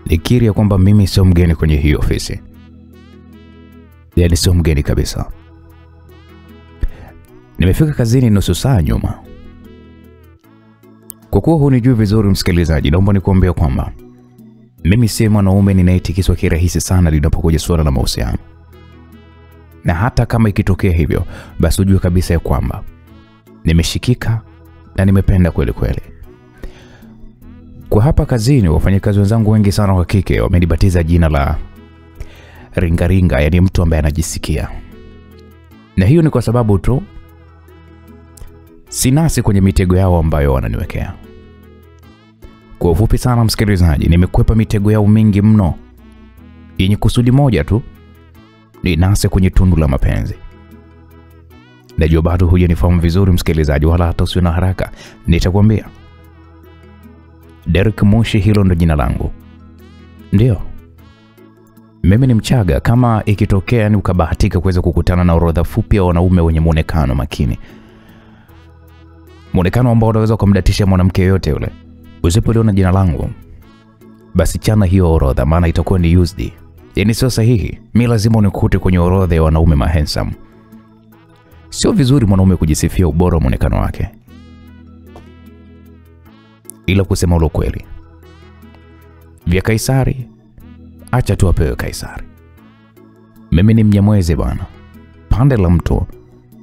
Nikiri ya kwamba mimi sio mgeni kwenye hii ofisi. Yaani sio mgeni kabisa. Nimefika kazini nusu saa nyuma. Kwa kuwa hunijui vizuri msikilizaji, naomba nikuambie kwamba mimi si mwanaume ninayetikiswa kirahisi sana linapokuja suala la mahusiano. Na hata kama ikitokea hivyo, basi ujue kabisa ya kwamba nimeshikika na nimependa kweli kweli. Kwa hapa kazini wafanyakazi wenzangu wengi sana wa kike wamenibatiza jina la ringaringa, yani mtu ambaye anajisikia. Na hiyo ni kwa sababu tu sinasi kwenye mitego yao ambayo wananiwekea. Kwa ufupi sana msikilizaji, nimekwepa mitego yao mingi mno yenye kusudi moja tu, ni nase kwenye tundu la mapenzi. Najua bado hujanifahamu vizuri msikilizaji, wala hata usiwe na haraka, nitakwambia. Derek Moshi, hilo ndo jina langu. Ndio. Mimi ni Mchaga. Kama ikitokea ni ukabahatika kuweza kukutana na orodha fupi ya wanaume wenye muonekano makini, muonekano ambao unaweza kumdatisha mwanamke yote yule, usipoliona jina langu, basi chana hiyo orodha, maana itakuwa ni used. Yaani sio sahihi. Mimi lazima unikute kwenye orodha ya wanaume mahensam. Sio vizuri mwanaume kujisifia ubora wa muonekano wake. Ila kusema ule kweli, vya Kaisari acha tu apewe Kaisari. Mimi ni Mnyamwezi bwana. Pande la mto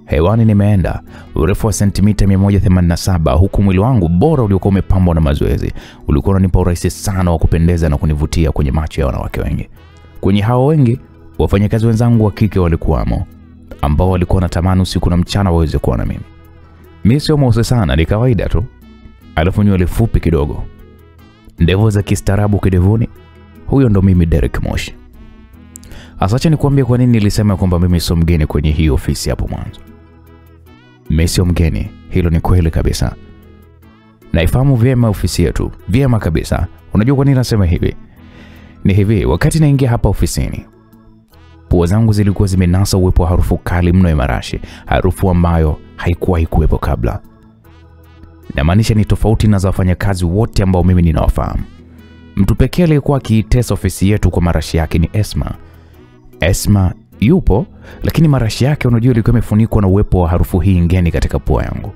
hewani nimeenda, urefu wa sentimita 187, huku mwili wangu bora uliokuwa umepambwa na mazoezi ulikuwa unanipa urahisi sana wa kupendeza na kunivutia kwenye macho ya wanawake wengi. Kwenye hao wengi, wafanyakazi wenzangu wa kike walikuwamo, ambao walikuwa wanatamani usiku na mchana waweze kuwa na mimi. Mimi sio mweusi sana, ni kawaida tu. Alafu nywele fupi kidogo, ndevu za kistaarabu kidevuni. Huyo ndo mimi Derek Moshi. Asacha nikuambie kwa nini nilisema kwamba mimi sio mgeni kwenye hii ofisi hapo mwanzo. Mimi sio mgeni, hilo ni kweli kabisa. Naifahamu vyema ofisi yetu, vyema kabisa. Unajua kwa nini nasema hivi? Ni hivi, wakati naingia hapa ofisini, pua zangu zilikuwa zimenasa uwepo wa harufu kali mno ya marashi, harufu ambayo haikuwahi kuwepo kabla. Na maanisha ni tofauti na za wafanyakazi wote ambao mimi ninawafahamu. Mtu pekee aliyekuwa akiitesa ofisi yetu kwa marashi yake ni Esma. Esma yupo, lakini marashi yake unajua ilikuwa imefunikwa na uwepo wa harufu hii ngeni katika pua yangu.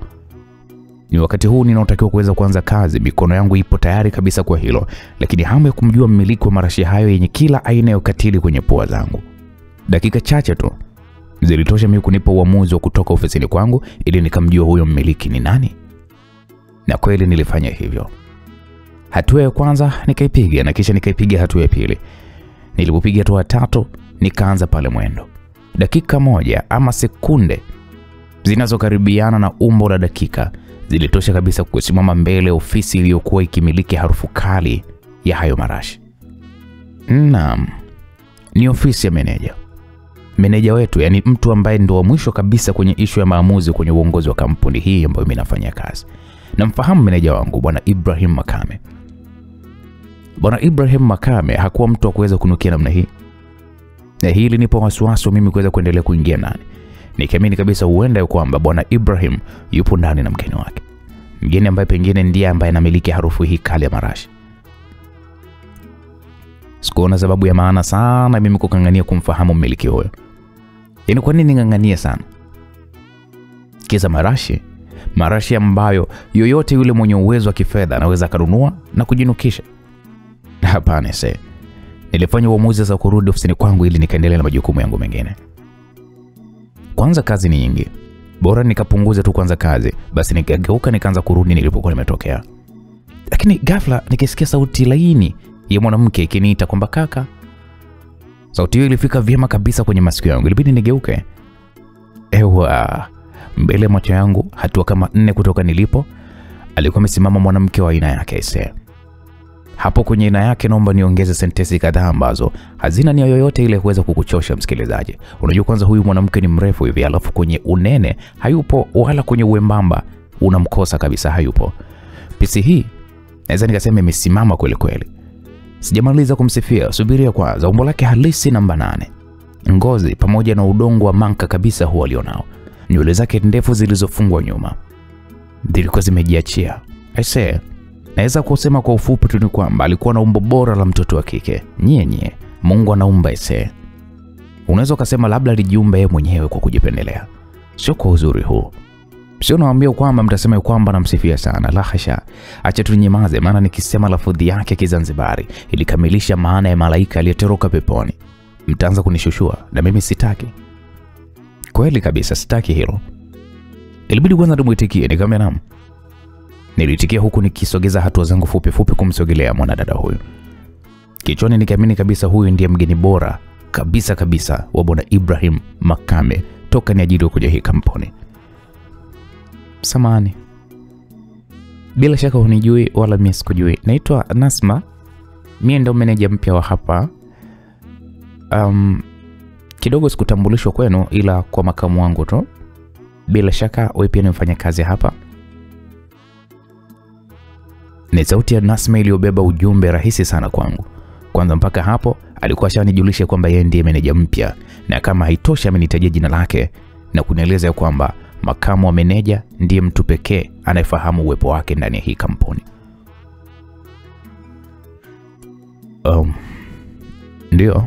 Ni wakati huu ninaotakiwa kuweza kuanza kazi, mikono yangu ipo tayari kabisa kwa hilo, lakini hamu ya kumjua mmiliki wa marashi hayo yenye kila aina ya ukatili kwenye pua zangu. Dakika chache tu zilitosha mimi kunipa uamuzi wa kutoka ofisini kwangu ili nikamjua huyo mmiliki ni nani. Na kweli nilifanya hivyo. Hatua ya kwanza nikaipiga, na kisha nikaipiga hatua ya pili. Nilipopiga hatua tatu, nikaanza pale mwendo. Dakika moja ama sekunde zinazokaribiana na umbo la dakika zilitosha kabisa kusimama mbele ofisi iliyokuwa ikimiliki harufu kali ya hayo marashi. Naam, ni ofisi ya meneja. Meneja wetu, yani mtu ambaye ndo wa mwisho kabisa kwenye ishu ya maamuzi kwenye uongozi wa kampuni hii ambayo mimi nafanya kazi. Namfahamu meneja wangu Bwana Ibrahim Makame. Bwana Ibrahim Makame hakuwa mtu wa kuweza kunukia namna hii. Na hili nipo wasiwasi mimi kuweza kuendelea kuingia ndani. Nikiamini kabisa huenda kwamba Bwana Ibrahim yupo ndani na mgeni wake. Mgeni ambaye pengine ndiye ambaye anamiliki harufu hii kali ya marashi. Sikuona sababu ya maana sana mimi kukangania kumfahamu mmiliki huyo. Yaani kwa nini ngangania sana? Kisa marashi ambayo yoyote yule mwenye uwezo wa kifedha anaweza kununua na kujinukisha. Hapana sasa. Nilifanya uamuzi za kurudi ofisini kwangu ili nikaendelea na majukumu yangu mengine. Kwanza kazi ni nyingi. Bora nikapunguza tu kwanza kazi, basi nikageuka nikaanza kurudi nilipokuwa nimetokea. Lakini ghafla nikisikia sauti laini ya mwanamke ikiniita kwamba kaka. Sauti hiyo ilifika vyema kabisa kwenye masikio yangu. Ilibidi nigeuke. Ewa, mbele macho yangu hatua kama 4 kutoka nilipo alikuwa amesimama mwanamke wa aina yake ise. Hapo kwenye aina yake naomba niongeze sentensi kadhaa ambazo hazina nia yoyote ile kuweza kukuchosha msikilizaji. Unajua kwanza huyu mwanamke ni mrefu hivi, alafu kwenye unene hayupo, wala kwenye uembamba unamkosa kabisa, hayupo. Pisi hii naweza nikasema imesimama kweli kweli. Sijamaliza kumsifia, subiria kwanza. Umbo lake halisi namba 8. Ngozi pamoja na udongo wa manka kabisa huo alionao. Nywele zake ndefu zilizofungwa nyuma zilikuwa zimejiachia. Naweza kusema kwa ufupi tu ni kwamba alikuwa na umbo bora la mtoto wa kike. Nye, Mungu anaumba ise. Unaweza kusema labda alijiumba yeye mwenyewe kwa kujipendelea. Sio kwa uzuri huu. Sio naambia kwamba mtasema kwamba namsifia sana. La hasha. Acha tunyamaze, maana nikisema lafudhi yake Kizanzibari ilikamilisha maana ya malaika aliyetoroka peponi. Mtaanza kunishushua na mimi sitaki. Kweli kabisa sitaki hilo. Ilibidi kwanza tumuitikie, nikamwambia naam. Nilitikia huku nikisogeza hatua zangu fupi kumsogelea mwanadada huyu. Kichwani nikiamini kabisa huyu ndiye mgeni bora kabisa wa Bwana Ibrahim Makame toka niajiriwe kuja hii kampuni. Samahani. Bila shaka hunijui wala mimi sikujui. Naitwa Nasma. Mimi ndo meneja mpya wa hapa. Kidogo sikutambulishwa kwenu ila kwa makamu wangu tu. Bila shaka wewe pia ni mfanyakazi hapa. Ni sauti ya Nasma iliyobeba ujumbe rahisi sana kwangu. Kwanza mpaka hapo alikuwa ashanijulisha kwamba yeye ndiye meneja mpya, na kama haitoshi amenitajia jina lake na kunieleza kwamba makamu wa meneja ndiye mtu pekee anayefahamu uwepo wake ndani ya hii kampuni. Ndio.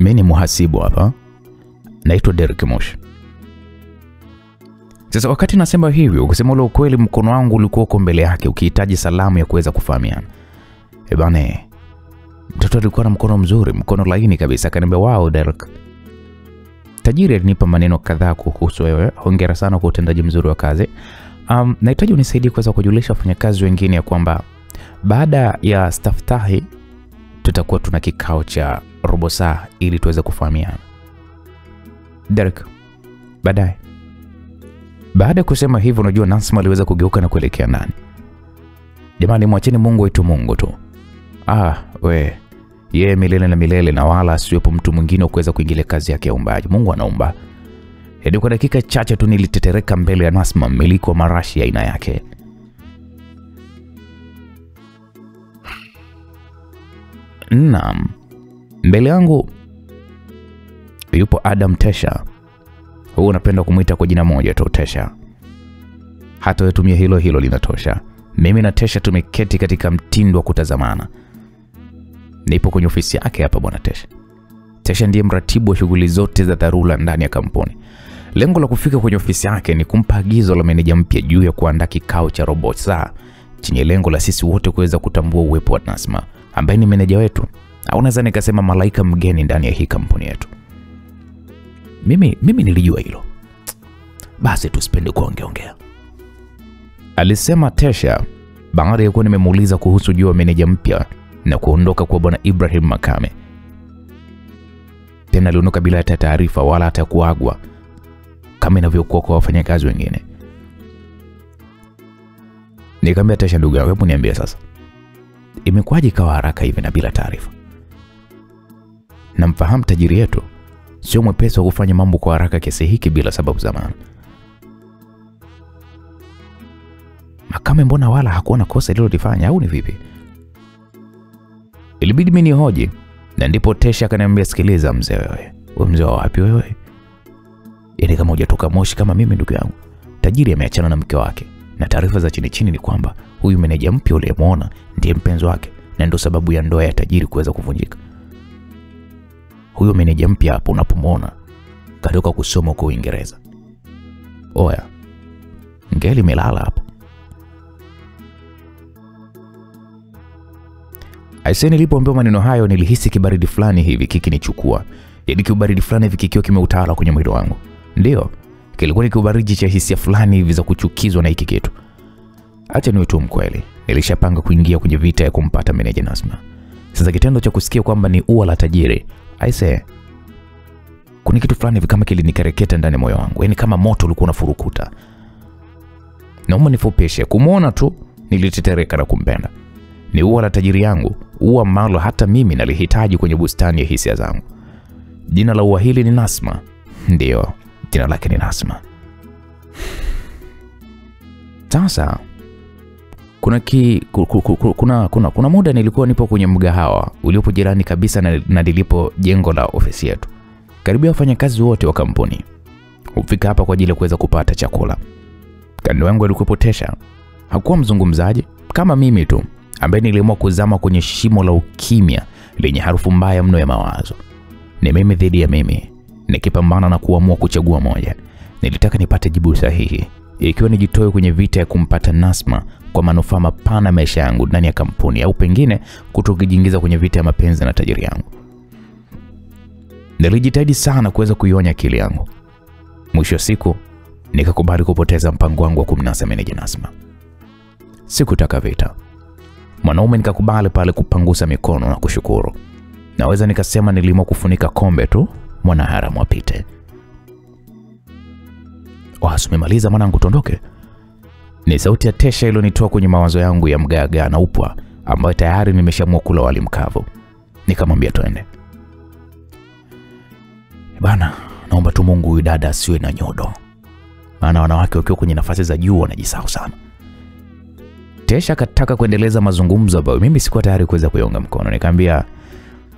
Mimi ni muhasibu hapa. Naitwa Derek Moshi. Sasa wakati nasema hivyo, kusema ule ukweli, mkono wangu ulikuwa uko mbele yake ukihitaji salamu ya kuweza kufahamiana. Bana, mtoto alikuwa na mkono mzuri, mkono laini kabisa. Akaniambia, "Wow Derek." Tajiri alinipa maneno kadhaa kuhusu wewe. Hongera sana kwa utendaji mzuri wa kazi. Nahitaji unisaidie kuweza kujulisha wafanyakazi wengine ya kwamba baada ya staftahi tutakuwa tuna kikao cha robo saa ili tuweze kufahamiana. Derek, baadaye. Baada ya kusema hivyo, unajua Nasma aliweza kugeuka na kuelekea ndani. Jamani, mwacheni Mungu wetu Mungu tu. Yeye milele na milele, na wala asiwepo mtu mwingine kuweza kuingilia kazi yake ya uumbaji. Mungu anaumba. Hadi kwa dakika chache tu nilitetereka mbele ya Nasma, mmiliki wa marashi ya aina yake. Naam. Mbele yangu yupo Adam Tesha. Huwa napenda kumuita kwa jina moja tu, Tesha. Hata wetumia hilo linatosha. Mimi na Tesha tumeketi katika mtindo wa kutazamana. Nipo kwenye ofisi yake hapa bwana Tesha. Tesha ndiye mratibu wa shughuli zote za dharura ndani ya kampuni. Lengo la kufika kwenye ofisi yake ni kumpa agizo la meneja mpya juu ya kuandaa kikao cha robo saa chenye lengo la sisi wote kuweza kutambua uwepo wa Nasma, ambaye ni meneja wetu, au naweza nikasema malaika mgeni ndani ya hii kampuni yetu. Mimi nilijua hilo. Basi tusipende kuongea. Alisema Tesha baada ya kuwa nimemuuliza kuhusu juu ya meneja mpya na kuondoka kwa Bwana Ibrahim Makame. Tena aliondoka bila hata taarifa wala hata kuagwa kama inavyokuwa kwa wafanyakazi wengine. Nikamwambia Tesha, ndugu yangu, hebu niambie sasa, imekuwaje kawa haraka hivi na bila taarifa? Namfahamu tajiri yetu, sio mwepesi wa kufanya mambo kwa haraka kiasi hiki bila sababu za maana. Makame mbona wala hakuona kosa alilofanya au ni vipi? Ilibidi mimi nihoji, na ndipo Tesha akaniambia, "Sikiliza mzee, wewe mzee wa wapi wewe? Yaani kama hujatoka Moshi kama mimi ndugu yangu. Tajiri ameachana na mke wake, na taarifa za chini ni kwamba huyu meneja mpya uliyemwona ndiye mpenzi wake, na ndio sababu ya ndoa ya tajiri kuweza kuvunjika. Huyo meneja mpya hapo unapomwona katoka kusoma kwa Uingereza. Oya, ngeli melala hapo." Aisee, nilipoambiwa maneno hayo nilihisi kibaridi fulani hivi kikinichukua. Yaani kibaridi fulani hivi kikiwa kimeutawala kwenye mwili wangu. Ndio, kilikuwa ni kibaridi cha hisia fulani hivi za kuchukizwa na hiki kitu. Acha niwe tu mkweli, nilishapanga kuingia kwenye vita ya kumpata meneja Nasma. Sasa kitendo cha kusikia kwamba ni ua la tajiri, aisee, kuna kitu fulani hivi kama kilinikereketa ndani moyo wangu. Yaani kama moto ulikuwa unafurukuta. Naomba nifupishe, kumuona tu nilitetereka na kumpenda. Ni ua la tajiri yangu, ua ambalo hata mimi nalihitaji kwenye bustani ya hisia zangu. Jina la ua hili ni Nasma. Ndio, jina lake ni Nasma. Sasa kuna muda nilikuwa nipo kwenye mgahawa uliopo jirani kabisa na nilipo jengo la ofisi yetu. Karibia wafanyakazi wote wa kampuni hufika hapa kwa ajili ya kuweza kupata chakula. Kando yangu alikuwa Tesha. Hakuwa mzungumzaji kama mimi tu, ambaye niliamua kuzama kwenye shimo la ukimya lenye harufu mbaya mno ya mawazo. Ni mimi dhidi ya mimi, nikipambana na kuamua kuchagua moja. Nilitaka nipate jibu sahihi, ikiwa nijitoe kwenye vita ya kumpata Nasma kwa manufaa mapana maisha yangu ndani ya kampuni, au pengine kutokujiingiza kwenye vita ya mapenzi na tajiri yangu. Nilijitahidi sana kuweza kuionya akili yangu. Mwisho wa siku nikakubali kupoteza mpango wangu wa kumnasa meneja Nasma. Sikutaka vita. Mwanaume nikakubali pale kupangusa mikono na kushukuru. Naweza nikasema niliamua kufunika kombe tu, mwana haramu apite. Umemaliza mwanangu, tuondoke? Ni sauti ya Tesha ilionitoa kwenye mawazo yangu ya mgaga na upwa ambayo tayari nimeshamua kula wali mkavu. Nikamwambia twende. Bana, naomba tu Mungu huyu dada asiwe na nyodo. Maana wanawake wakiwa kwenye nafasi za juu wanajisahau sana. Tesha akataka kuendeleza mazungumzo ambayo mimi sikuwa tayari kuweza kuyaunga mkono. Nikamwambia,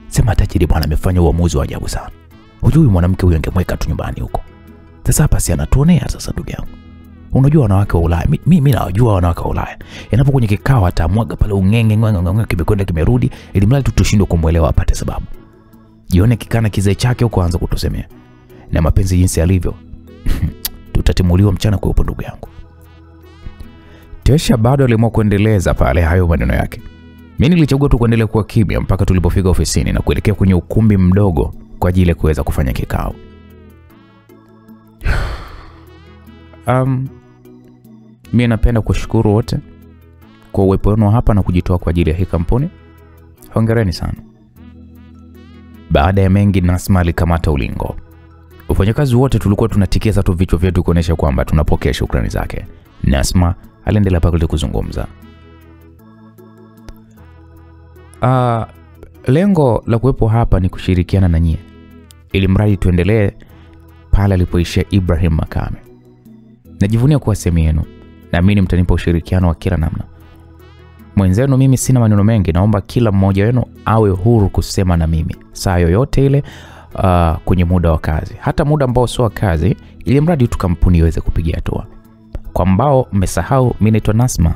sema tajiri bwana amefanya uamuzi wa ajabu sana. Hujui mwanamke huyu angemweka tu nyumbani huko. Sasa hapa si anatuonea sasa ndugu yangu. Unajua wanawake wa Ulaya, mimi nawajua wanawake wa Ulaya. Yanapo kwenye kikao atamwaga pale ungenge kimekwenda kimerudi, ili mradi tu tushindwe kumuelewa apate sababu. Jione kikana kizee chake huko anza kutusemea. Na mapenzi jinsi yalivyo. Tutatimuliwa mchana kwa ndugu yangu. Tesha bado aliamua kuendeleza pale hayo maneno yake. Mimi nilichagua tu kuendelea kuwa kimya mpaka tulipofika ofisini na kuelekea kwenye ukumbi mdogo kwa ajili ya kuweza kufanya kikao. Mimi napenda kushukuru wote kwa uwepo wenu hapa na kujitoa kwa ajili ya hii kampuni. Hongereni sana. Baada ya mengi, Nasma alikamata ulingo. Wafanyakazi wote tulikuwa tunatikisa tu vichwa vyetu kuonesha kwamba tunapokea shukrani zake. Nasma aliendelea pale kuzungumza. Lengo la kuwepo hapa ni kushirikiana na nyie, ili mradi tuendelee pale alipoishia Ibrahim Makame. Najivunia kuwa sehemu yenu, naamini mtanipa ushirikiano wa kila namna. Mwenzenu mimi sina maneno mengi, naomba kila mmoja wenu awe huru kusema na mimi saa yoyote ile kwenye muda wa kazi, hata muda ambao sio wa kazi, ili mradi tu kampuni iweze kupiga hatua. Kwa ambao mmesahau, mimi naitwa Nasma.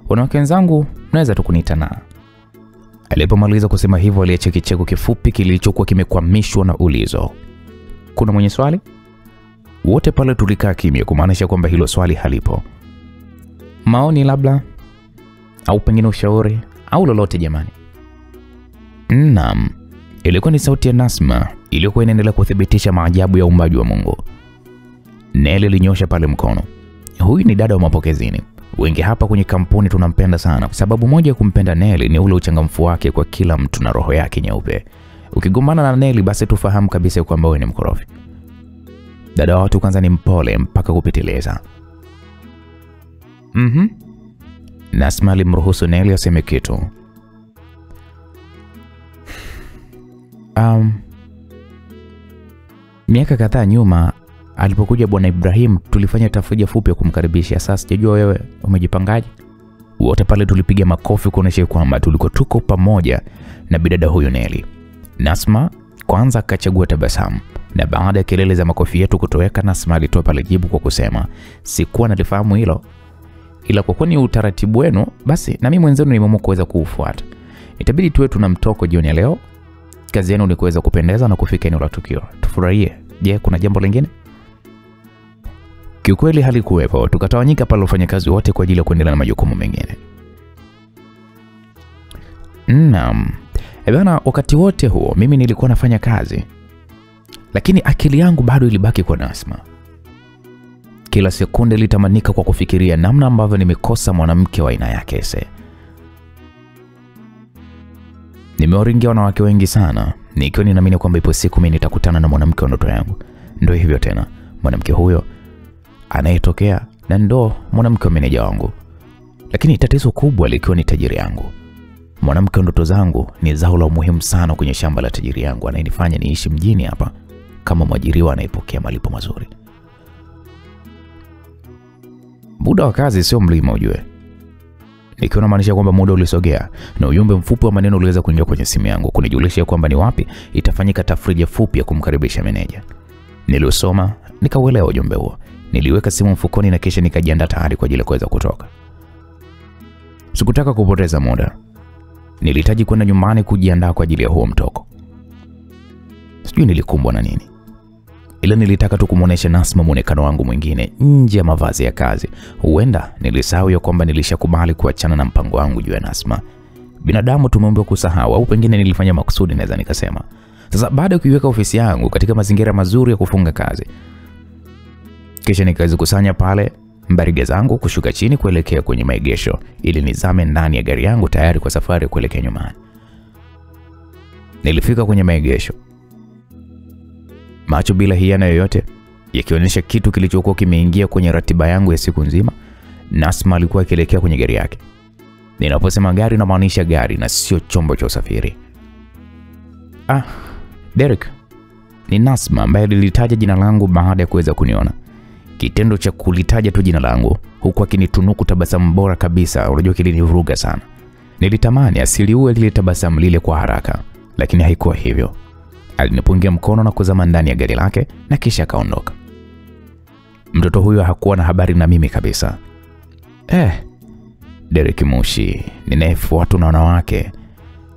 Wanawake wenzangu mnaweza tu kuniita na. Alipomaliza kusema hivyo, aliacha kicheko kifupi kilichokuwa kimekwamishwa na ulizo. Kuna mwenye swali? Wote pale tulikaa kimya, kumaanisha kwamba hilo swali halipo. Maoni labda, au pengine ushauri au lolote jamani. Naam, ilikuwa ni sauti ya Nasma iliyokuwa inaendelea kuthibitisha maajabu ya uumbaji wa Mungu. Neli alinyosha pale mkono. Huyu ni dada wa mapokezini. Wengi hapa kwenye kampuni tunampenda sana. Sababu moja ya kumpenda Neli ni ule uchangamfu wake kwa kila mtu na roho yake nyeupe. Ukigombana na Neli basi tufahamu kabisa kwamba wewe ni mkorofi. Dada watu kwanza ni mpole mpaka kupitiliza. Nasma alimruhusu Neli aseme kitu. Miaka kadhaa nyuma alipokuja bwana Ibrahim tulifanya tafrija fupi ya kumkaribisha. Sasa sijajua wewe umejipangaje? Wote pale tulipiga makofi kuonesha kwamba tuko pamoja na bidada huyo Neli. Nasma kwanza akachagua tabasamu, na baada ya kelele za makofi yetu kutoweka, Nasma alitoa pale jibu kwa kusema, sikuwa nalifahamu hilo, ila kwa kuwa ni utaratibu wenu basi na mimi mwenzenu nimeamua kuweza kuufuata. Itabidi tuwe tuna mtoko jioni leo. Kazi yenu ni kuweza kupendeza na kufika eneo la tukio. Tufurahie. Je, kuna jambo lingine? Kiukweli halikuwepo. Tukatawanyika pale wafanyakazi wote kwa ajili ya kuendelea na majukumu mengine. Naam. Bwana, wakati wote huo mimi nilikuwa nafanya kazi, lakini akili yangu bado ilibaki kwa Nasma. Kila sekunde litamanika kwa kufikiria namna ambavyo nimekosa mwanamke wa aina yake. Nimewaringia wanawake wengi sana, nikiwa ninaamini kwamba ipo siku mimi nitakutana na mwanamke wa ndoto yangu. Ndio hivyo tena, mwanamke huyo anayetokea na ndo mwanamke wa meneja wangu. Lakini tatizo kubwa likiwa ni tajiri yangu. Mwanamke wa ndoto zangu ni zao la muhimu sana kwenye shamba la tajiri yangu, anayenifanya niishi mjini hapa kama mwajiriwa anayepokea malipo mazuri. Muda wa kazi sio mlima ujue. Nikiwa namaanisha kwamba muda ulisogea na ujumbe mfupi wa maneno uliweza kuingia kwenye simu yangu kunijulisha kwamba ni wapi itafanyika tafrija fupi ya kumkaribisha meneja. Niliusoma, nikauelewa ujumbe huo. Niliweka simu mfukoni na kisha nikajiandaa tayari kwa ajili ya kuweza kutoka. Sikutaka kupoteza muda. Nilihitaji kwenda nyumbani kujiandaa kwa ajili ya huo mtoko. Sijui nilikumbwa na nini, ila nilitaka tu kumuonesha Nasma muonekano wangu mwingine nje ya mavazi ya kazi. Huenda nilisahau ya kwamba nilishakubali kuachana na mpango wangu juu ya Nasma. Binadamu tumeambiwa kusahau, au pengine nilifanya makusudi, naweza nikasema. Sasa baada ya kuiweka ofisi yangu katika mazingira mazuri ya kufunga kazi, kisha nikazikusanya pale mbariga zangu kushuka chini kuelekea kwenye maegesho ili nizame ndani ya gari yangu tayari kwa safari ya kuelekea nyumbani. Nilifika kwenye maegesho, macho bila hiana yoyote yakionyesha kitu kilichokuwa kimeingia kwenye ratiba yangu ya siku nzima. Nasma alikuwa akielekea kwenye gari yake. Ninaposema gari namaanisha gari na sio chombo cha usafiri. Derek, ni Nasma ambaye alitaja jina langu baada ya kuweza kuniona. Kitendo cha kulitaja tu jina langu huku akinitunuku tabasamu bora kabisa, unajua kilinivuruga sana. Nilitamani asiliue lile tabasamu lile kwa haraka, lakini haikuwa hivyo. Alinipungia mkono na kuzama ndani ya gari lake na kisha akaondoka. Mtoto huyo hakuwa na habari na mimi kabisa. Derek Mushi, ninayefuatwa na wanawake.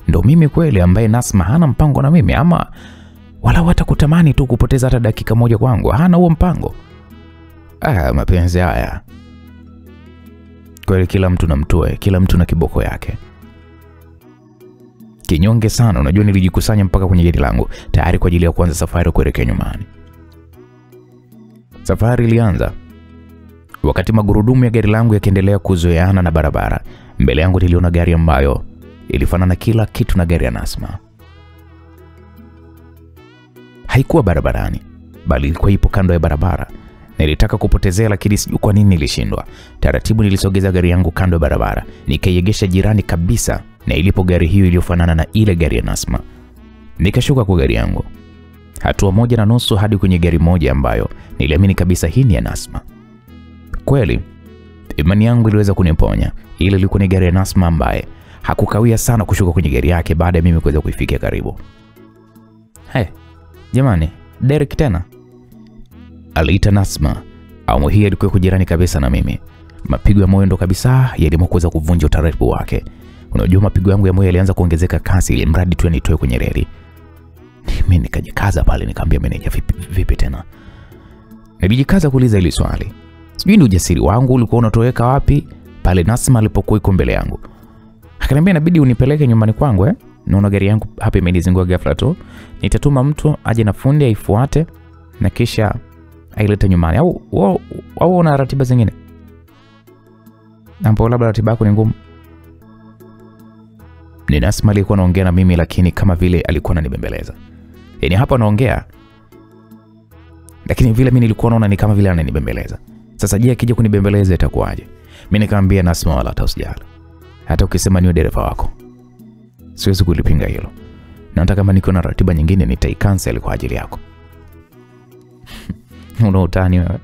Ndo mimi kweli ambaye Nasma hana mpango na mimi, ama wala hata kutamani tu kupoteza hata dakika moja kwangu? Hana huo mpango. Mapenzi haya. Kweli kila mtu na mtue, kila mtu na kiboko yake. Kinyonge sana, unajua nilijikusanya mpaka kwenye gari langu tayari kwa ajili ya kuanza safari kuelekea nyumbani. Safari ilianza wakati magurudumu ya gari langu yakiendelea kuzoeana na barabara. Mbele yangu niliona gari ambayo ilifanana kila kitu na gari ya Nasma. Haikuwa barabarani, bali ilikuwa ipo kando ya barabara. Nilitaka kupotezea, lakini sijui kwa nini nilishindwa. Taratibu nilisogeza gari yangu kando ya barabara, nikaiegesha jirani kabisa na ilipo gari hiyo iliyofanana na ile gari ya Nasma. Nikashuka kwa gari yangu, hatua 1.5 hadi kwenye gari moja ambayo niliamini kabisa hii ni ya Nasma. Kweli imani yangu iliweza kuniponya. Ile ilikuwa ni gari ya Nasma ambaye hakukawia sana kushuka kwenye gari yake baada ya mimi kuweza kuifikia karibu. Jamani, Derek tena? Aliita Nasma. Au hii ilikuwa kujirani kabisa na mimi. Mapigo ya moyo ndo kabisa yalimweza kuvunja utaratibu wake. Unajua mapigo yangu ya moyo yalianza kuongezeka kasi ili mradi tu nitoe kwenye reli. Mimi nikajikaza pale, nikamwambia meneja, vipi tena? Nilijikaza kuuliza hili swali. Sijui ni ujasiri wangu ulikuwa unatoweka wapi pale Nasma alipokuwa yuko mbele yangu. Akaniambia inabidi unipeleke nyumbani kwangu. Naona gari yangu hapa imenizingua ghafla tu. Nitatuma mtu aje na fundi aifuate na kisha ailete nyumbani. Au una ratiba zingine? Ambapo labda ratiba yako ni ngumu. Ni Nasma alikuwa anaongea na mimi, lakini kama vile alikuwa ananibembeleza. Yaani hapa anaongea, lakini vile mimi nilikuwa naona ni kama vile ananibembeleza. Sasa je, akija kunibembeleza itakuwaje? Mimi nikamwambia Nasma, wala hata usijali. Hata ukisema niwe dereva wako, siwezi kulipinga hilo. Na hata kama niko na ratiba nyingine nitaicancel kwa ajili yako. Una utani wewe,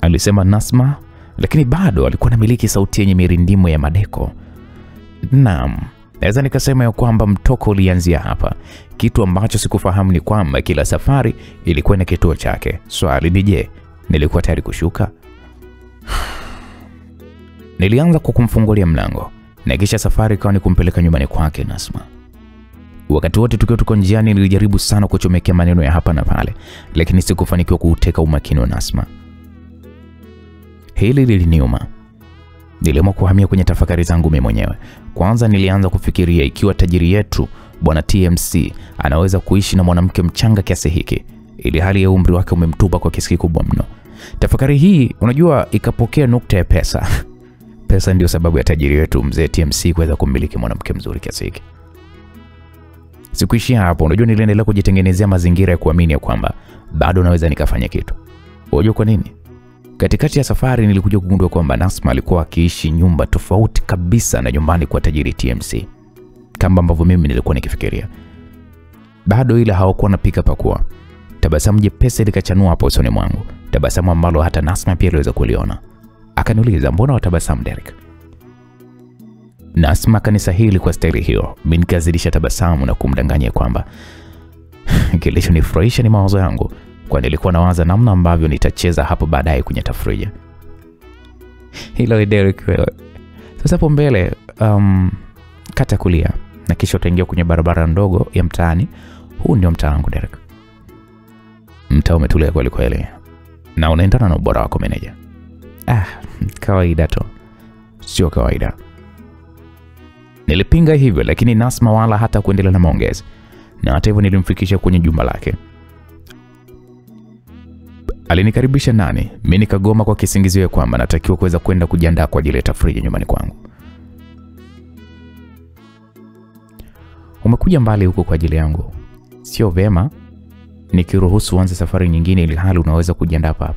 alisema Nasma, lakini bado alikuwa anamiliki sauti yenye mirindimo ya madeko. Naam, naweza nikasema ya kwamba mtoko ulianzia hapa. Kitu ambacho sikufahamu ni kwamba kila safari ilikuwa na kituo chake. Swali ni je, nilikuwa tayari kushuka? Nilianza kwa kumfungulia mlango na kisha safari ikawa ni kumpeleka nyumbani kwake Nasma. Wakati wote tukiwa tuko njiani nilijaribu sana kuchomekea maneno ya hapa na pale, lakini sikufanikiwa kuuteka umakini wa Nasma. Hili liliniuma. Niliamua kuhamia kwenye tafakari zangu mimi mwenyewe. Kwanza nilianza kufikiria ikiwa tajiri yetu bwana TMC anaweza kuishi na mwanamke mchanga kiasi hiki, ili hali ya umri wake umemtupa kwa kiasi kikubwa mno. Tafakari hii unajua ikapokea nukta ya pesa. Pesa ndio sababu ya tajiri wetu mzee TMC kuweza kumiliki mwanamke mzuri kiasi hiki. Sikuishia hapo, unajua niliendelea kujitengenezea mazingira ya kuamini kwamba bado naweza nikafanya kitu. Unajua kwa nini? Katikati ya safari nilikuja kugundua kwamba Nasma alikuwa akiishi nyumba tofauti kabisa na nyumbani kwa tajiri TMC, kama ambavyo mimi nilikuwa nikifikiria. Bado ile hawakuwa na pika pakua. Tabasamu jepesi likachanua hapo usoni mwangu, tabasamu ambalo hata Nasma pia aliweza kuliona. Akaniuliza, mbona watabasamu Derek? Nasma kanisahili kwa staili hiyo. Mimi nikazidisha tabasamu na kumdanganya kwamba kilichonifurahisha ni mawazo yangu, kwa nilikuwa nawaza namna ambavyo nitacheza hapo baadaye kwenye tafrija. Hilo Derek wewe. Sasa hapo mbele kata kulia na kisha utaingia kwenye barabara ndogo ya mtaani. Huu ndio mtaa wangu Derek. Mtaa umetulia kweli kweli. Na unaendana na ubora wako meneja. Kawaida tu. Sio kawaida. Nilipinga hivyo, lakini Nasma wala hata kuendelea na maongezi. Na hata hivyo nilimfikisha kwenye jumba lake. Alinikaribisha ndani. Mimi nikagoma kwa kisingizio kwamba natakiwa kuweza kwenda kujiandaa kwa ajili ya tafrija nyumbani kwangu. Umekuja mbali huko kwa ajili yangu. Sio vema nikiruhusu uanze safari nyingine ili hali unaweza kujiandaa hapa.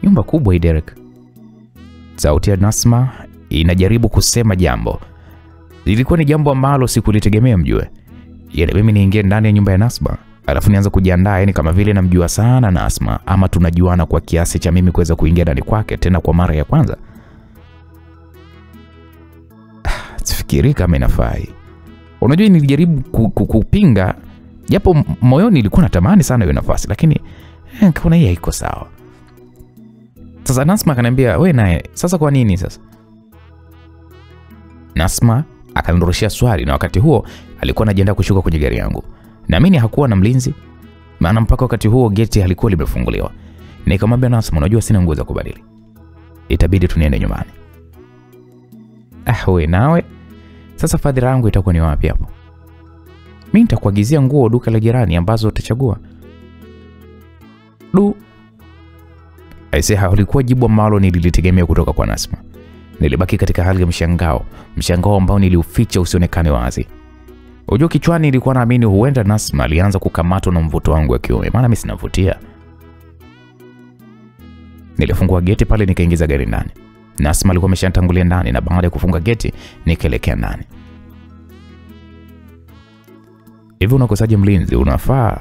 Nyumba kubwa hii Derek. Sauti ya Nasma inajaribu kusema jambo. Ilikuwa ni jambo ambalo sikulitegemea mjue. Yaani mimi niingie ndani ya nyumba ya Nasma, alafu nianza kujiandaa yani kama vile namjua sana Nasma ama tunajuana kwa kiasi cha mimi kuweza kuingia ndani kwake tena kwa mara ya kwanza. Sifikiri kama inafaa. Unajua nilijaribu kupinga japo moyoni nilikuwa natamani sana hiyo nafasi, lakini kaona hii haiko sawa. Sasa Nasma akaniambia, "Wewe naye, sasa kwa nini sasa?" Nasma akanirushia swali na wakati huo alikuwa anajiandaa kushuka kwenye gari yangu. Na mimi hakuwa na mlinzi, maana mpaka wakati huo geti halikuwa limefunguliwa. Nikamwambia Nasma, "Unajua sina nguo za kubadili. Itabidi tuniende nyumbani." Wewe nawe, sasa fadhila yangu itakuwa ni wapi hapo? Mimi nitakuagizia nguo duka la jirani ambazo utachagua. Aisee, halikuwa jibu ambalo nililitegemea kutoka kwa Nasma. Nilibaki katika hali ya mshangao ambao niliuficha usionekane wazi. Unajua kichwani nilikuwa naamini huenda Nasma alianza kukamatwa na mvuto wangu wa kiume, maana mimi sinavutia. Nilifungua geti pale nikaingiza gari ndani. Nasma alikuwa ameshatangulia ndani na baada ya kufunga geti nikaelekea ndani. Hivi unakosaje mlinzi? Unafaa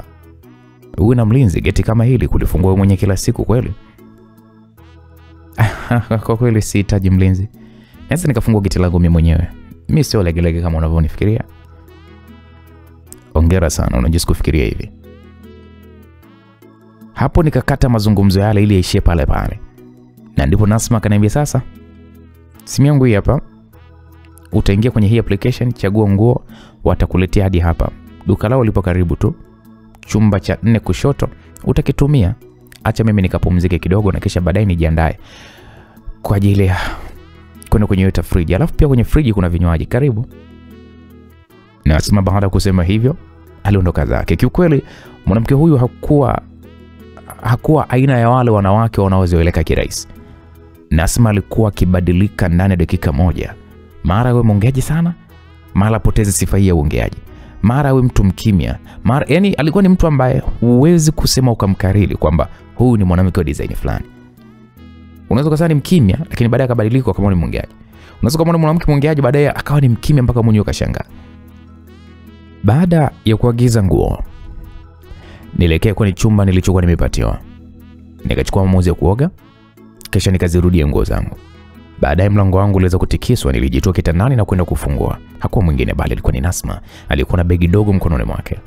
uwe na mlinzi geti kama hili kulifungua wewe mwenyewe kila siku kweli? Kwa kweli sihitaji mlinzi. Naweza nikafungua geti langu mimi mwenyewe. Mimi sio legelege kama unavyonifikiria. Hongera sana, unajisikia kufikiria hivi. Hapo nikakata mazungumzo yale ili yaishie pale pale. Na ndipo Nasma akaniambia, "Sasa simu yangu hii hapa. Utaingia kwenye hii application, chagua nguo, watakuletea hadi hapa. Duka lao lipo karibu tu. Chumba cha 4 kushoto, utakitumia. Acha mimi nikapumzike kidogo na kisha baadaye nijiandae kwa ajili ya kwenda kwenye tafrija. Alafu pia kwenye friji kuna vinywaji, karibu." Nasma baada kusema hivyo aliondoka zake. Kiukweli mwanamke huyu hakuwa aina ya wale wanawake wanaozoeleka kirahisi. Nasma alikuwa akibadilika ndani ya dakika moja. Mara awe mwongeaji sana, mara apoteze sifa hii ya uongeaji. Mara awe mtu mkimya. Yani alikuwa ni mtu ambaye huwezi kusema ukamkariri kwamba huyu ni mwanamke wa design fulani. Unaweza kusema ni mkimya lakini baadaye akabadilika kama ni mwongeaji. Unaweza kama ni mwanamke mwongeaji baadaye akawa ni mkimya mpaka mwenyewe ukashangaa. Baada ya kuagiza nguo, nilekea kwenye chumba nilichokuwa nimepatiwa. Nikachukua maamuzi ya kuoga, kisha nikazirudia nguo zangu. Baadaye mlango wangu uliweza kutikiswa, nilijitoa kitandani na kwenda kufungua. Hakuwa mwingine bali alikuwa ni Nasma. Alikuwa na begi dogo mkononi mwake.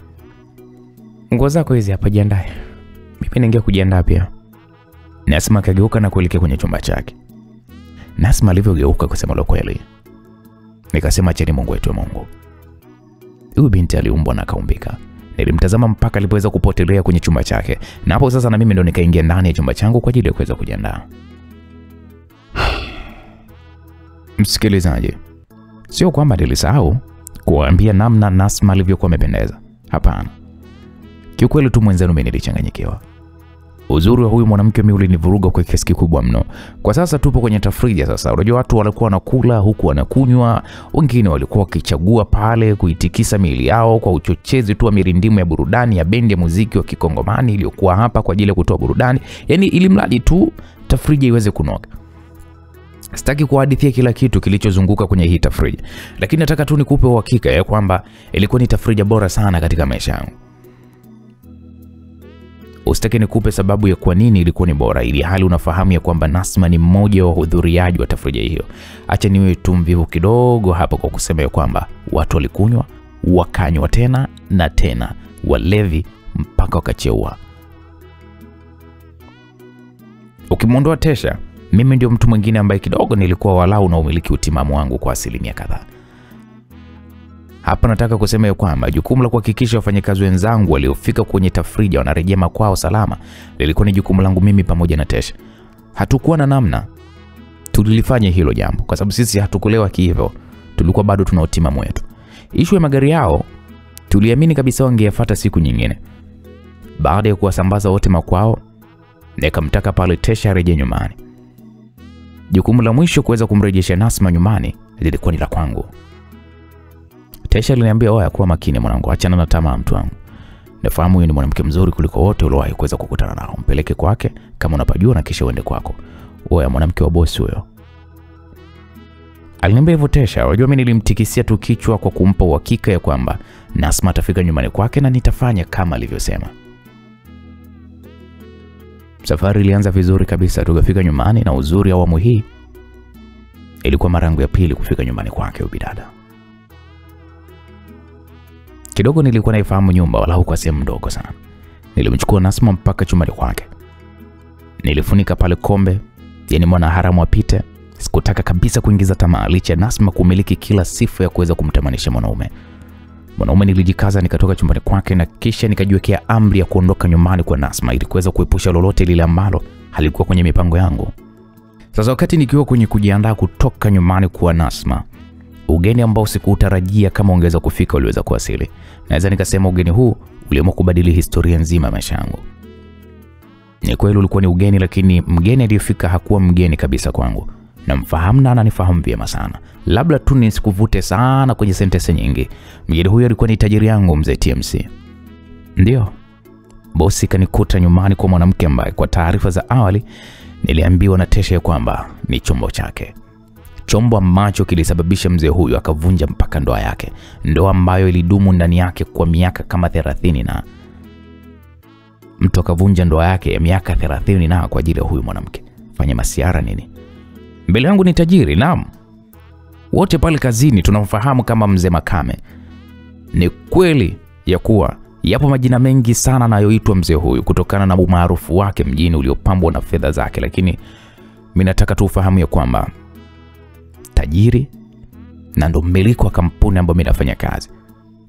"Nguo zako hizi hapa, jiandae." Mimi naingia kujiandaa pia. Nasma akageuka na kuelekea kwenye chumba chake. Nasma alivyogeuka kusema la kweli, nikasema acheni Mungu wetu Mungu. Huyu binti aliumbwa na kaumbika. Nilimtazama mpaka alipoweza kupotelea kwenye chumba chake. Na hapo sasa na mimi ndo nikaingia ndani ya chumba changu kwa ajili ya kuweza kujiandaa. Msikilizaji, sio kwamba nilisahau kuambia namna Nasma alivyokuwa amependeza. Hapana. Kiukweli tu mwenzenu mimi nilichanganyikiwa. Uzuri wa huyu mwanamke mimi ulinivuruga kwa kiasi kikubwa mno. Kwa sasa tupo kwenye tafrija sasa. Unajua watu walikuwa wanakula huku wanakunywa, wengine walikuwa wakichagua pale kuitikisa miili yao kwa uchochezi tu wa mirindimu ya burudani ya bendi ya muziki wa Kikongomani iliyokuwa hapa kwa ajili ya kutoa burudani. Yaani ili mradi tu tafrija iweze kunoga. Sitaki kuhadithia kila kitu kilichozunguka kwenye hii tafrija, lakini nataka tu nikupe uhakika ya kwamba ilikuwa ni tafrija bora sana katika maisha yangu. Usitaki nikupe sababu ya kwa nini ilikuwa ni bora, ili hali unafahamu ya kwamba Nasma ni mmoja wa wahudhuriaji wa tafrija hiyo. Acha niwe tu mvivu kidogo hapo kwa kusema ya kwamba watu walikunywa, wakanywa tena na tena, walevi mpaka wakacheua. Ukimwondoa Tesha, Mimi ndio mtu mwingine ambaye kidogo nilikuwa walau na umiliki utimamu wangu kwa asilimia kadhaa. Hapa nataka kusema ya kwamba jukumu la kuhakikisha wafanyakazi wenzangu waliofika kwenye tafrija wanarejea makwao salama lilikuwa ni jukumu langu mimi pamoja na Tesha. Hatukuwa na namna, tulilifanya hilo jambo kwa sababu sisi hatukulewa hivyo, tulikuwa bado tuna utimamu wetu. Issue ya magari yao tuliamini kabisa wangeyafuata siku nyingine. Baada ya kuwasambaza wote makwao, nikamtaka pale Tesha arejee nyumbani. Jukumu la mwisho kuweza kumrejesha Nasma nyumbani lilikuwa ni la kwangu. Tesha aliniambia, "Oya, kuwa makini mwanangu, achana na tamaa mtu wangu. Nafahamu huyu ni mwanamke mzuri kuliko wote uliowahi kuweza kukutana nao. Mpeleke kwake kama unapajua na kisha uende kwako. Oya, mwanamke wa bosi huyo." Aliniambia hivyo Tesha. Unajua mimi nilimtikisia tu kichwa kwa kumpa uhakika ya kwamba Nasma atafika nyumbani kwake na nitafanya kama alivyosema. Safari ilianza vizuri kabisa, tukafika nyumbani na uzuri awamu hii ilikuwa mara yangu ya pili kufika nyumbani kwake ubidada. Kidogo nilikuwa naifahamu nyumba wala kwa sehemu ndogo sana. Nilimchukua Nasma mpaka chumbani kwake. Nilifunika pale kombe, yani mwana haramu apite. Sikutaka kabisa kuingiza tamaa licha Nasma kumiliki kila sifa ya kuweza kumtamanisha mwanaume. Nilijikaza nikatoka chumbani kwake na kisha nikajiwekea amri ya kuondoka nyumbani kwa Nasma ili kuweza kuepusha lolote lile ambalo halikuwa kwenye mipango yangu. Sasa wakati nikiwa kwenye kujiandaa kutoka nyumbani kwa Nasma, ugeni ambao sikuutarajia kama ungeweza kufika uliweza kuwasili. Naweza nikasema ugeni huu uliamua kubadili historia nzima ya maisha yangu. Ni kweli ulikuwa ni ugeni, lakini mgeni aliyefika hakuwa mgeni kabisa kwangu. Namfahamu na ananifahamu vyema sana. Labda tu nisikuvute sana kwenye sentensi nyingi. Mgeni huyo alikuwa ni tajiri yangu mzee TMC. Ndio. Bosi kanikuta nyumbani kwa mwanamke ambaye kwa taarifa za awali niliambiwa na Tesha kwamba ni chombo chake. Chombo ambacho kilisababisha mzee huyu akavunja mpaka ndoa yake. Ndoa ambayo ilidumu ndani yake kwa miaka kama 30 na mtu akavunja ndoa yake ya miaka 30 na kwa ajili ya huyu mwanamke. Fanya masiara nini? Mbele yangu ni tajiri, naam. Wote pale kazini tunamfahamu kama mzee Makame. Ni kweli ya kuwa yapo majina mengi sana anayoitwa mzee huyu kutokana na umaarufu wake mjini uliopambwa na fedha zake, lakini mimi nataka tu ufahamu ya kwamba tajiri na ndo mmiliki wa kampuni ambayo mimi nafanya kazi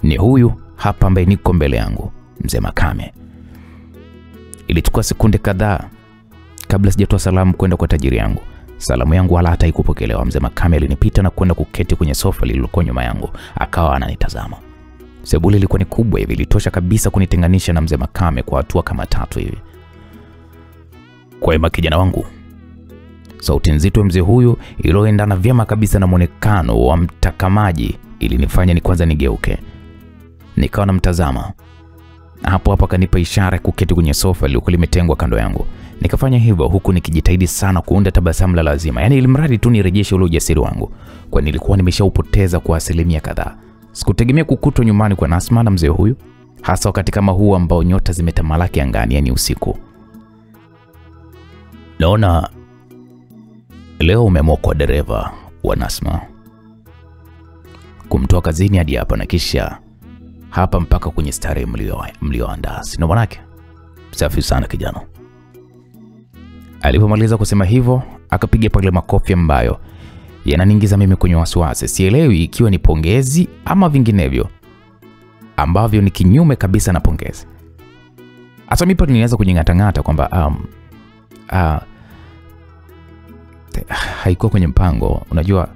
ni huyu hapa ambaye niko mbele yangu, mzee Makame. Ilichukua sekunde kadhaa kabla sijatoa salamu kwenda kwa tajiri yangu. Salamu yangu wala hata haikupokelewa. Mzee Makame alinipita na kwenda kuketi kwenye sofa lililokuwa nyuma yangu, akawa ananitazama. Sebule ilikuwa ni kubwa hivi, ilitosha kabisa kunitenganisha na mzee Makame kwa hatua kama 3 hivi. "Kwa kijana wangu." Sauti nzito mzee huyu iliyoendana vyema kabisa na muonekano wa mtakamaji ilinifanya ni kwanza nigeuke. Nikawa namtazama. Hapo akanipa ishara kuketi kwenye sofa lililokuwa limetengwa kando yangu. Nikafanya hivyo huku nikijitahidi sana kuunda tabasamu la lazima. Yaani ilimradi tu nirejeshe ule ujasiri wangu, kwa nilikuwa nimeshaupoteza kwa asilimia kadhaa. Sikutegemea kukutwa nyumbani kwa Nasma na mzee huyu, hasa wakati kama huu ambao nyota zimetamalaki angani, yani usiku. "Naona leo umeamua kwa dereva wa Nasma kumtoa kazini hadi hapa na kisha hapa mpaka kwenye starehe mlioandaa, si ndio manake? Safi sana kijana." Alipomaliza kusema hivyo, akapiga pale makofi ambayo yananiingiza mimi kwenye wasiwasi. Sielewi ikiwa ni pongezi ama vinginevyo ambavyo ni kinyume kabisa na pongezi. Hata mimi pale nilianza kujingatangata kwamba haikuwa kwenye mpango. Unajua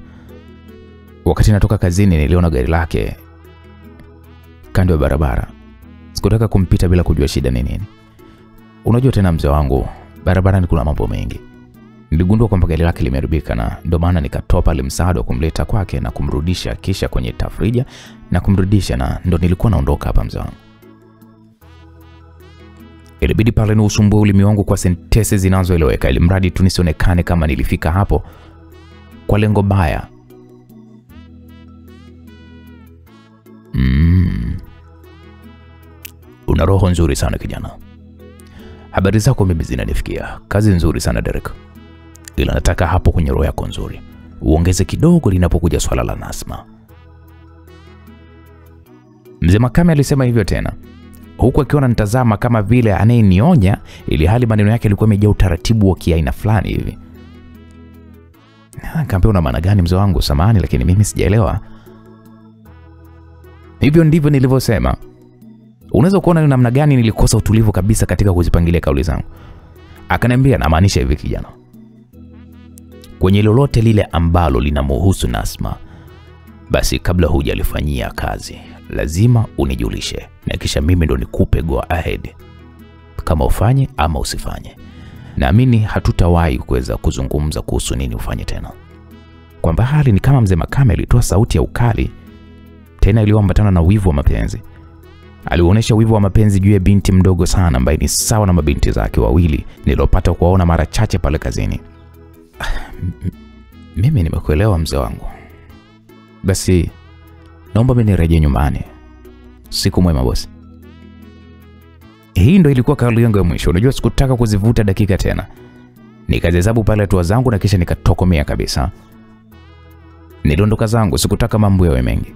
wakati natoka kazini niliona gari lake kando ya barabara. Sikutaka kumpita bila kujua shida ni nini. Unajua tena mzee wangu, barabarani kuna mambo mengi. Niligundua kwamba gari lake limeharibika na ndio maana nikatoa pale msaada wa kumleta kwake na kumrudisha kisha kwenye tafrija na kumrudisha, na ndio nilikuwa naondoka hapa mzee wangu. Ilibidi pale ni usumbue ulimi wangu kwa sentensi zinazoeleweka ili mradi tu nisionekane kama nilifika hapo kwa lengo baya. Una roho nzuri sana kijana. Habari zako mimi zinanifikia. Kazi nzuri sana Derek. Ila nataka hapo kwenye roho yako nzuri uongeze kidogo linapokuja swala la Nasma. Mzee Makame alisema hivyo tena, huku akiwa ananitazama kama vile anayenionya, ili hali maneno yake yalikuwa yamejaa utaratibu wa kiaina fulani hivi. Nikamwambia una maana gani mzee wangu? Samahani lakini mimi sijaelewa. Hivyo ndivyo nilivyosema. Unaweza kuona ni namna gani nilikosa utulivu kabisa katika kuzipangilia kauli zangu. Akaniambia namaanisha hivi kijana. Kwenye lolote lile ambalo linamhusu Nasma, basi kabla hujalifanyia kazi, lazima unijulishe na kisha mimi ndo nikupe go ahead. Kama ufanye ama usifanye. Naamini hatutawahi kuweza kuzungumza kuhusu nini ufanye tena. Kwamba hali ni kama mzee Makame alitoa sauti ya ukali tena iliyoambatana na wivu wa mapenzi. Alionyesha wivu wa mapenzi juu ya binti mdogo sana ambaye ni sawa na mabinti zake wawili nilopata kuwaona mara chache pale kazini. Mimi nimekuelewa mzee wangu. Basi naomba mimi nirejee nyumbani. Siku mwema bosi. Hii ndio ilikuwa kauli yangu ya mwisho. Unajua sikutaka kuzivuta dakika tena. Nikazihesabu pale hatua zangu na kisha nikatokomea kabisa. Niliondoka zangu, sikutaka mambo yawe mengi.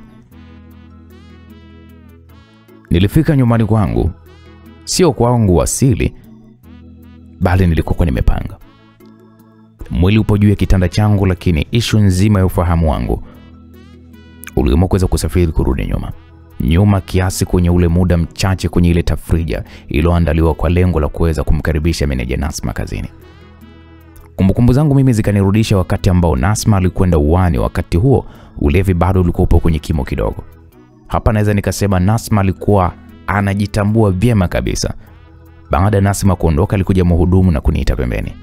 Nilifika nyumbani kwangu, sio kwangu asili, bali nilikuwa nimepanga. Mwili upo juu ya kitanda changu, lakini issue nzima ya ufahamu wangu uliamua kuweza kusafiri kurudi nyuma kiasi kwenye ule muda mchache kwenye ile tafrija iliyoandaliwa kwa lengo la kuweza kumkaribisha meneja Nasma kazini. Kumbukumbu zangu mimi zikanirudisha wakati ambao Nasma alikwenda uwani. Wakati huo ulevi bado ulikuwa upo kwenye kimo kidogo. Hapa naweza nikasema Nasma alikuwa anajitambua vyema kabisa. Baada ya Nasma kuondoka, alikuja mhudumu na kuniita pembeni.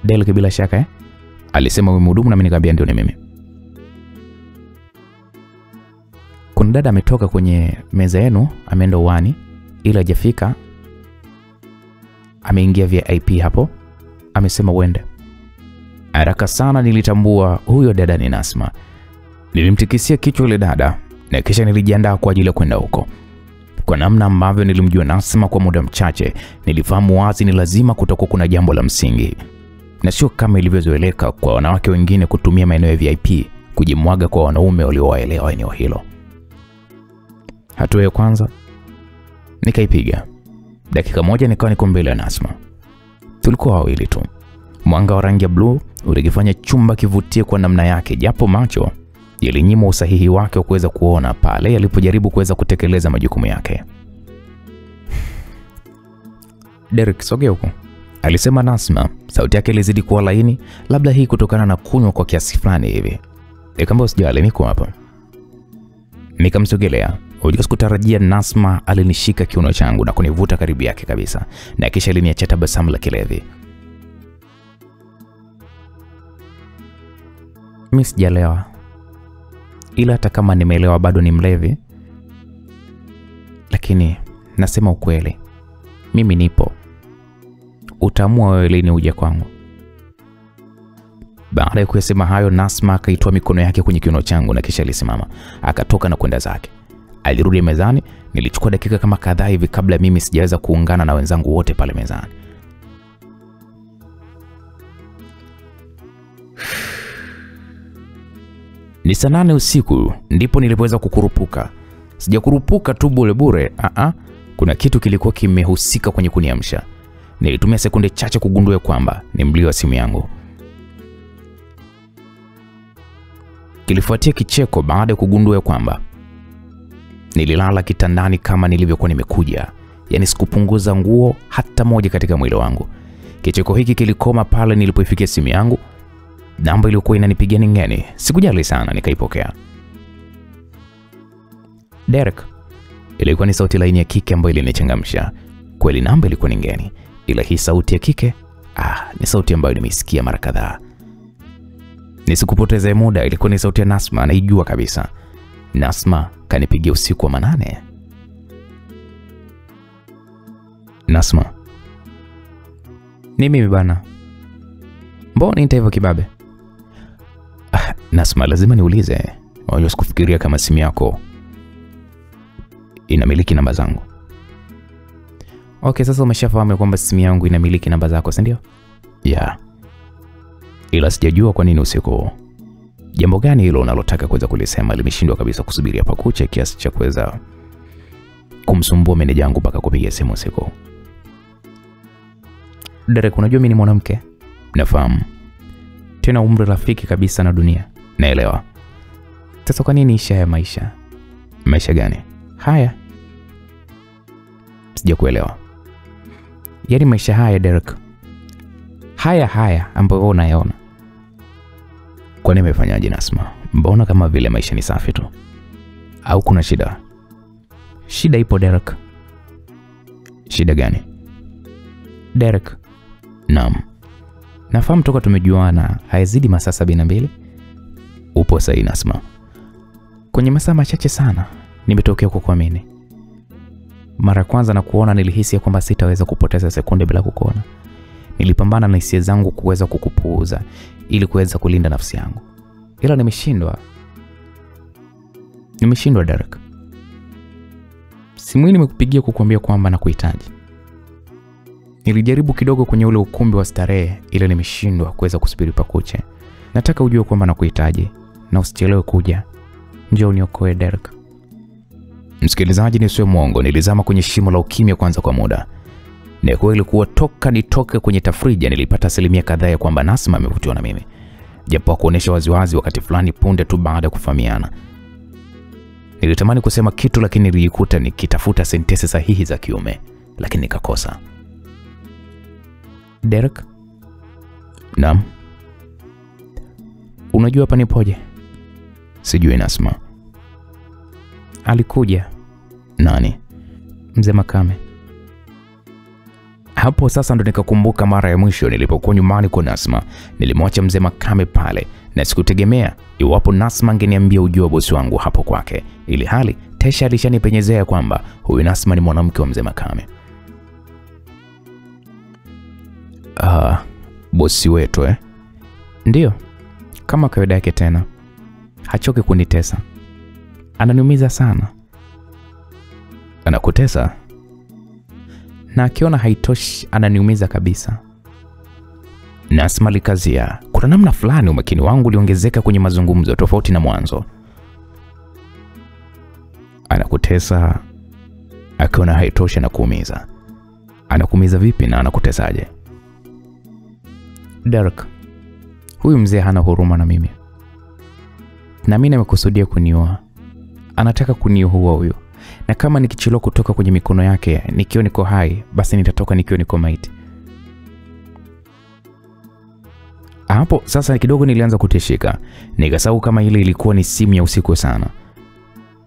Delke bila shaka alisema wewe mhudumu, na mimi nikamwambia ndio ni mimi. Kuna dada ametoka kwenye meza yenu, ameenda uwani ila hajafika. Ameingia VIP hapo, amesema uende. Haraka sana nilitambua huyo dada ni Nasma. Nilimtikisia kichwa ile dada na kisha nilijiandaa kwa ajili ya kwenda huko. Kwa namna ambavyo nilimjua Nasma kwa muda mchache, nilifahamu wazi ni lazima kutakuwa kuna jambo la msingi. Na sio kama ilivyozoeleka kwa wanawake wengine kutumia maeneo ya VIP kujimwaga kwa wanaume waliowaelewa eneo hilo. Hatua ya kwanza nikaipiga. Dakika moja nikawa niko mbele ya Nasma. Tulikuwa wawili tu. Mwanga wa rangi ya blue ulikifanya chumba kivutie kwa namna yake, japo macho yalinyima usahihi wake wa kuweza kuona pale alipojaribu kuweza kutekeleza majukumu yake. Derek, sogea huko, alisema Nasma. Sauti yake ilizidi kuwa laini, labda hii kutokana na kunywa kwa kiasi fulani hivi. Nikamwambia usijali, niko hapa. Nikamsogelea. Unajua sikutarajia Nasma alinishika kiuno changu na kunivuta karibu yake kabisa, na kisha aliniacha tabasamu la kilevi. Mimi sijalewa, ila hata kama nimeelewa bado ni mlevi. Lakini nasema ukweli, mimi nipo. Utaamua wewe lini uje kwangu. Baada ya kusema hayo, Nasma akaitoa mikono yake kwenye kiuno changu na kisha alisimama, akatoka na kwenda zake. Alirudi mezani. Nilichukua dakika kama kadhaa hivi kabla mimi sijaweza kuungana na wenzangu wote pale mezani. Ni saa 8 usiku ndipo nilipoweza kukurupuka. Sijakurupuka tu bure. Kuna kitu kilikuwa kimehusika kwenye kuniamsha. Nilitumia sekunde chache kugundua kwamba ni mlio wa simu yangu. Kilifuatia kicheko baada ya kugundua kwamba nililala kitandani kama nilivyokuwa nimekuja. Yaani sikupunguza nguo hata moja katika mwili wangu. Kicheko hiki kilikoma pale nilipoifikia simu yangu. Namba iliyokuwa inanipigia ni ngeni. Sikujali sana, nikaipokea. Derek. Ilikuwa ni sauti laini ya kike ambayo ilinichangamsha. Kweli namba ilikuwa ni ngeni, ila hii sauti ya kike ni sauti ambayo nimeisikia mara kadhaa. Nisikupoteze muda, ilikuwa ni sauti ya Nasma, naijua kabisa. Nasma kanipigia usiku wa manane. Nasma. Ni mimi bana. Mbona nita hivyo kibabe? Nasma, lazima niulize. Unajua sikufikiria kama simu yako inamiliki namba zangu. Okay, sasa umeshafahamu kwamba simu yangu inamiliki namba zako, si ndio? Yeah. Ila sijajua kwa nini usiku. Jambo gani hilo unalotaka kuweza kulisema limeshindwa kabisa kusubiri hapa kucha kiasi cha kuweza kumsumbua meneja wangu mpaka kupigia simu usiku? Derek, unajua mimi ni mwanamke Nafahamu. Tena umri rafiki kabisa na dunia. Naelewa. Sasa kwa nini isha ya maisha? Maisha gani? Haya. Sijakuelewa. Yaani maisha haya Derek. Haya ambayo unayaona. Kwa nini umefanyaje Nasma? Mbona kama vile maisha ni safi tu? Au kuna shida? Shida ipo Derek. Shida gani? Derek. Naam. Nafahamu toka tumejuana haizidi masaa 72. Upo sahihi Nasma. Kwenye masaa machache sana nimetokea kukuamini. Mara kwanza na kuona nilihisi ya kwamba sitaweza kupoteza sekunde bila kukuona. Nilipambana na hisia zangu kuweza kukupuuza ili kuweza kulinda nafsi yangu. Ila nimeshindwa. Nimeshindwa Derek. Simu hii nimekupigia kukuambia kwamba nakuhitaji. Nilijaribu kidogo kwenye ule ukumbi wa starehe ila nimeshindwa kuweza kusubiri pakuche. Nataka ujue kwamba nakuhitaji na usichelewe kuja. Njoo uniokoe Derek. Msikilizaji, nisiwe mwongo, nilizama kwenye shimo la ukimya kwanza kwa muda. Ni kweli kuwa toka nitoke kwenye tafrija nilipata asilimia kadhaa ya kwamba Nasma amevutiwa na mimi. Japo kuonesha waziwazi wakati fulani punde tu baada ya kufahamiana. Nilitamani kusema kitu lakini nilijikuta nikitafuta sentensi sahihi za kiume, lakini nikakosa. Derek? Naam. Unajua hapa nipoje? Sijui Nasma. Alikuja. Nani? Mzee Makame. Hapo sasa ndo nikakumbuka mara ya mwisho nilipokuwa nyumbani kwa Nasma, nilimwacha Mzee Makame pale na sikutegemea iwapo Nasma angeniambia ujio wa bosi wangu hapo kwake, ili hali Tesha alishanipenyezea kwamba huyu Nasma ni mwanamke wa Mzee Makame. Bosi wetu Ndio. Kama kawaida yake tena. Hachoki kunitesa. Ananiumiza sana. Anakutesa? Na akiona haitoshi ananiumiza kabisa. Nasma likazia. Kuna namna fulani umakini wangu uliongezeka kwenye mazungumzo tofauti na mwanzo. Anakutesa akiona haitoshi anakuumiza. Anakuumiza vipi na anakutesaje? Derek, huyu mzee hana huruma na mimi. Na mimi nimekusudia kuniua. Anataka kuniua huyo. Na kama nikichelewa kutoka kwenye mikono yake nikiwa niko hai, basi nitatoka nikiwa niko maiti. Hapo sasa kidogo nilianza kutishika. Nikasahau kama ile ilikuwa ni simu ya usiku sana.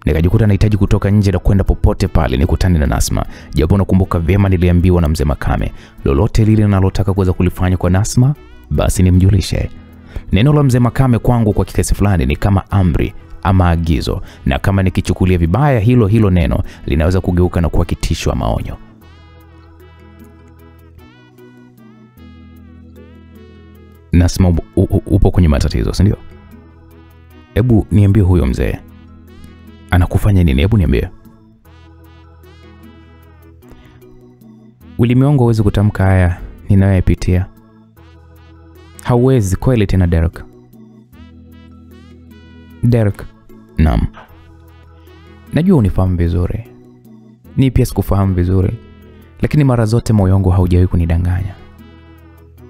Nikajikuta nahitaji kutoka nje na kwenda popote pale nikutane na Nasma. Japo nakumbuka vyema niliambiwa na Mzee Makame, lolote lile ninalotaka kuweza kulifanya kwa Nasma, basi nimjulishe. Neno la Mzee Makame kwangu kwa kiasi fulani ni kama amri ama agizo, na kama nikichukulia vibaya hilo neno linaweza kugeuka na kuwa kitisho ama maonyo. Nasma, upo kwenye matatizo, si ndio? Hebu niambie huyo mzee anakufanya nini? Hebu niambie. Ulimi wangu hauwezi kutamka haya ninayoyapitia. Hauwezi kweli tena Derek. Derek. Naam. Najua unifahamu vizuri. Ni pia sikufahamu vizuri. Lakini mara zote moyo wangu haujawahi kunidanganya.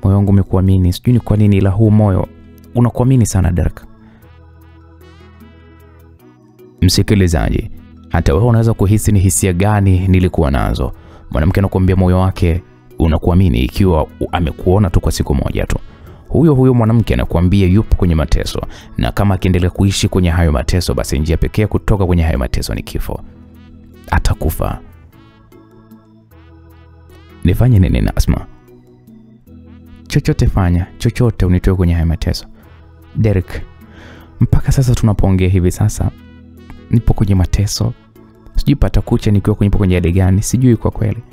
Moyo wangu umekuamini, sijui ni kwa nini, ila huu moyo unakuamini sana Derek. Msikilizaji, hata wewe unaweza kuhisi ni hisia gani nilikuwa nazo. Mwanamke anakuambia moyo wake unakuamini ikiwa amekuona tu kwa siku moja tu. Huyo mwanamke anakuambia yupo kwenye mateso, na kama akiendelea kuishi kwenye hayo mateso, basi njia pekee kutoka kwenye hayo mateso ni kifo. Atakufa. Nifanye nini Nasma? Chochote fanya, chochote unitoe kwenye hayo mateso. Derek, mpaka sasa tunapoongea hivi sasa nipo kwenye mateso. Sijui pata kucha nikiwa kwenye hali gani, sijui kwa kweli.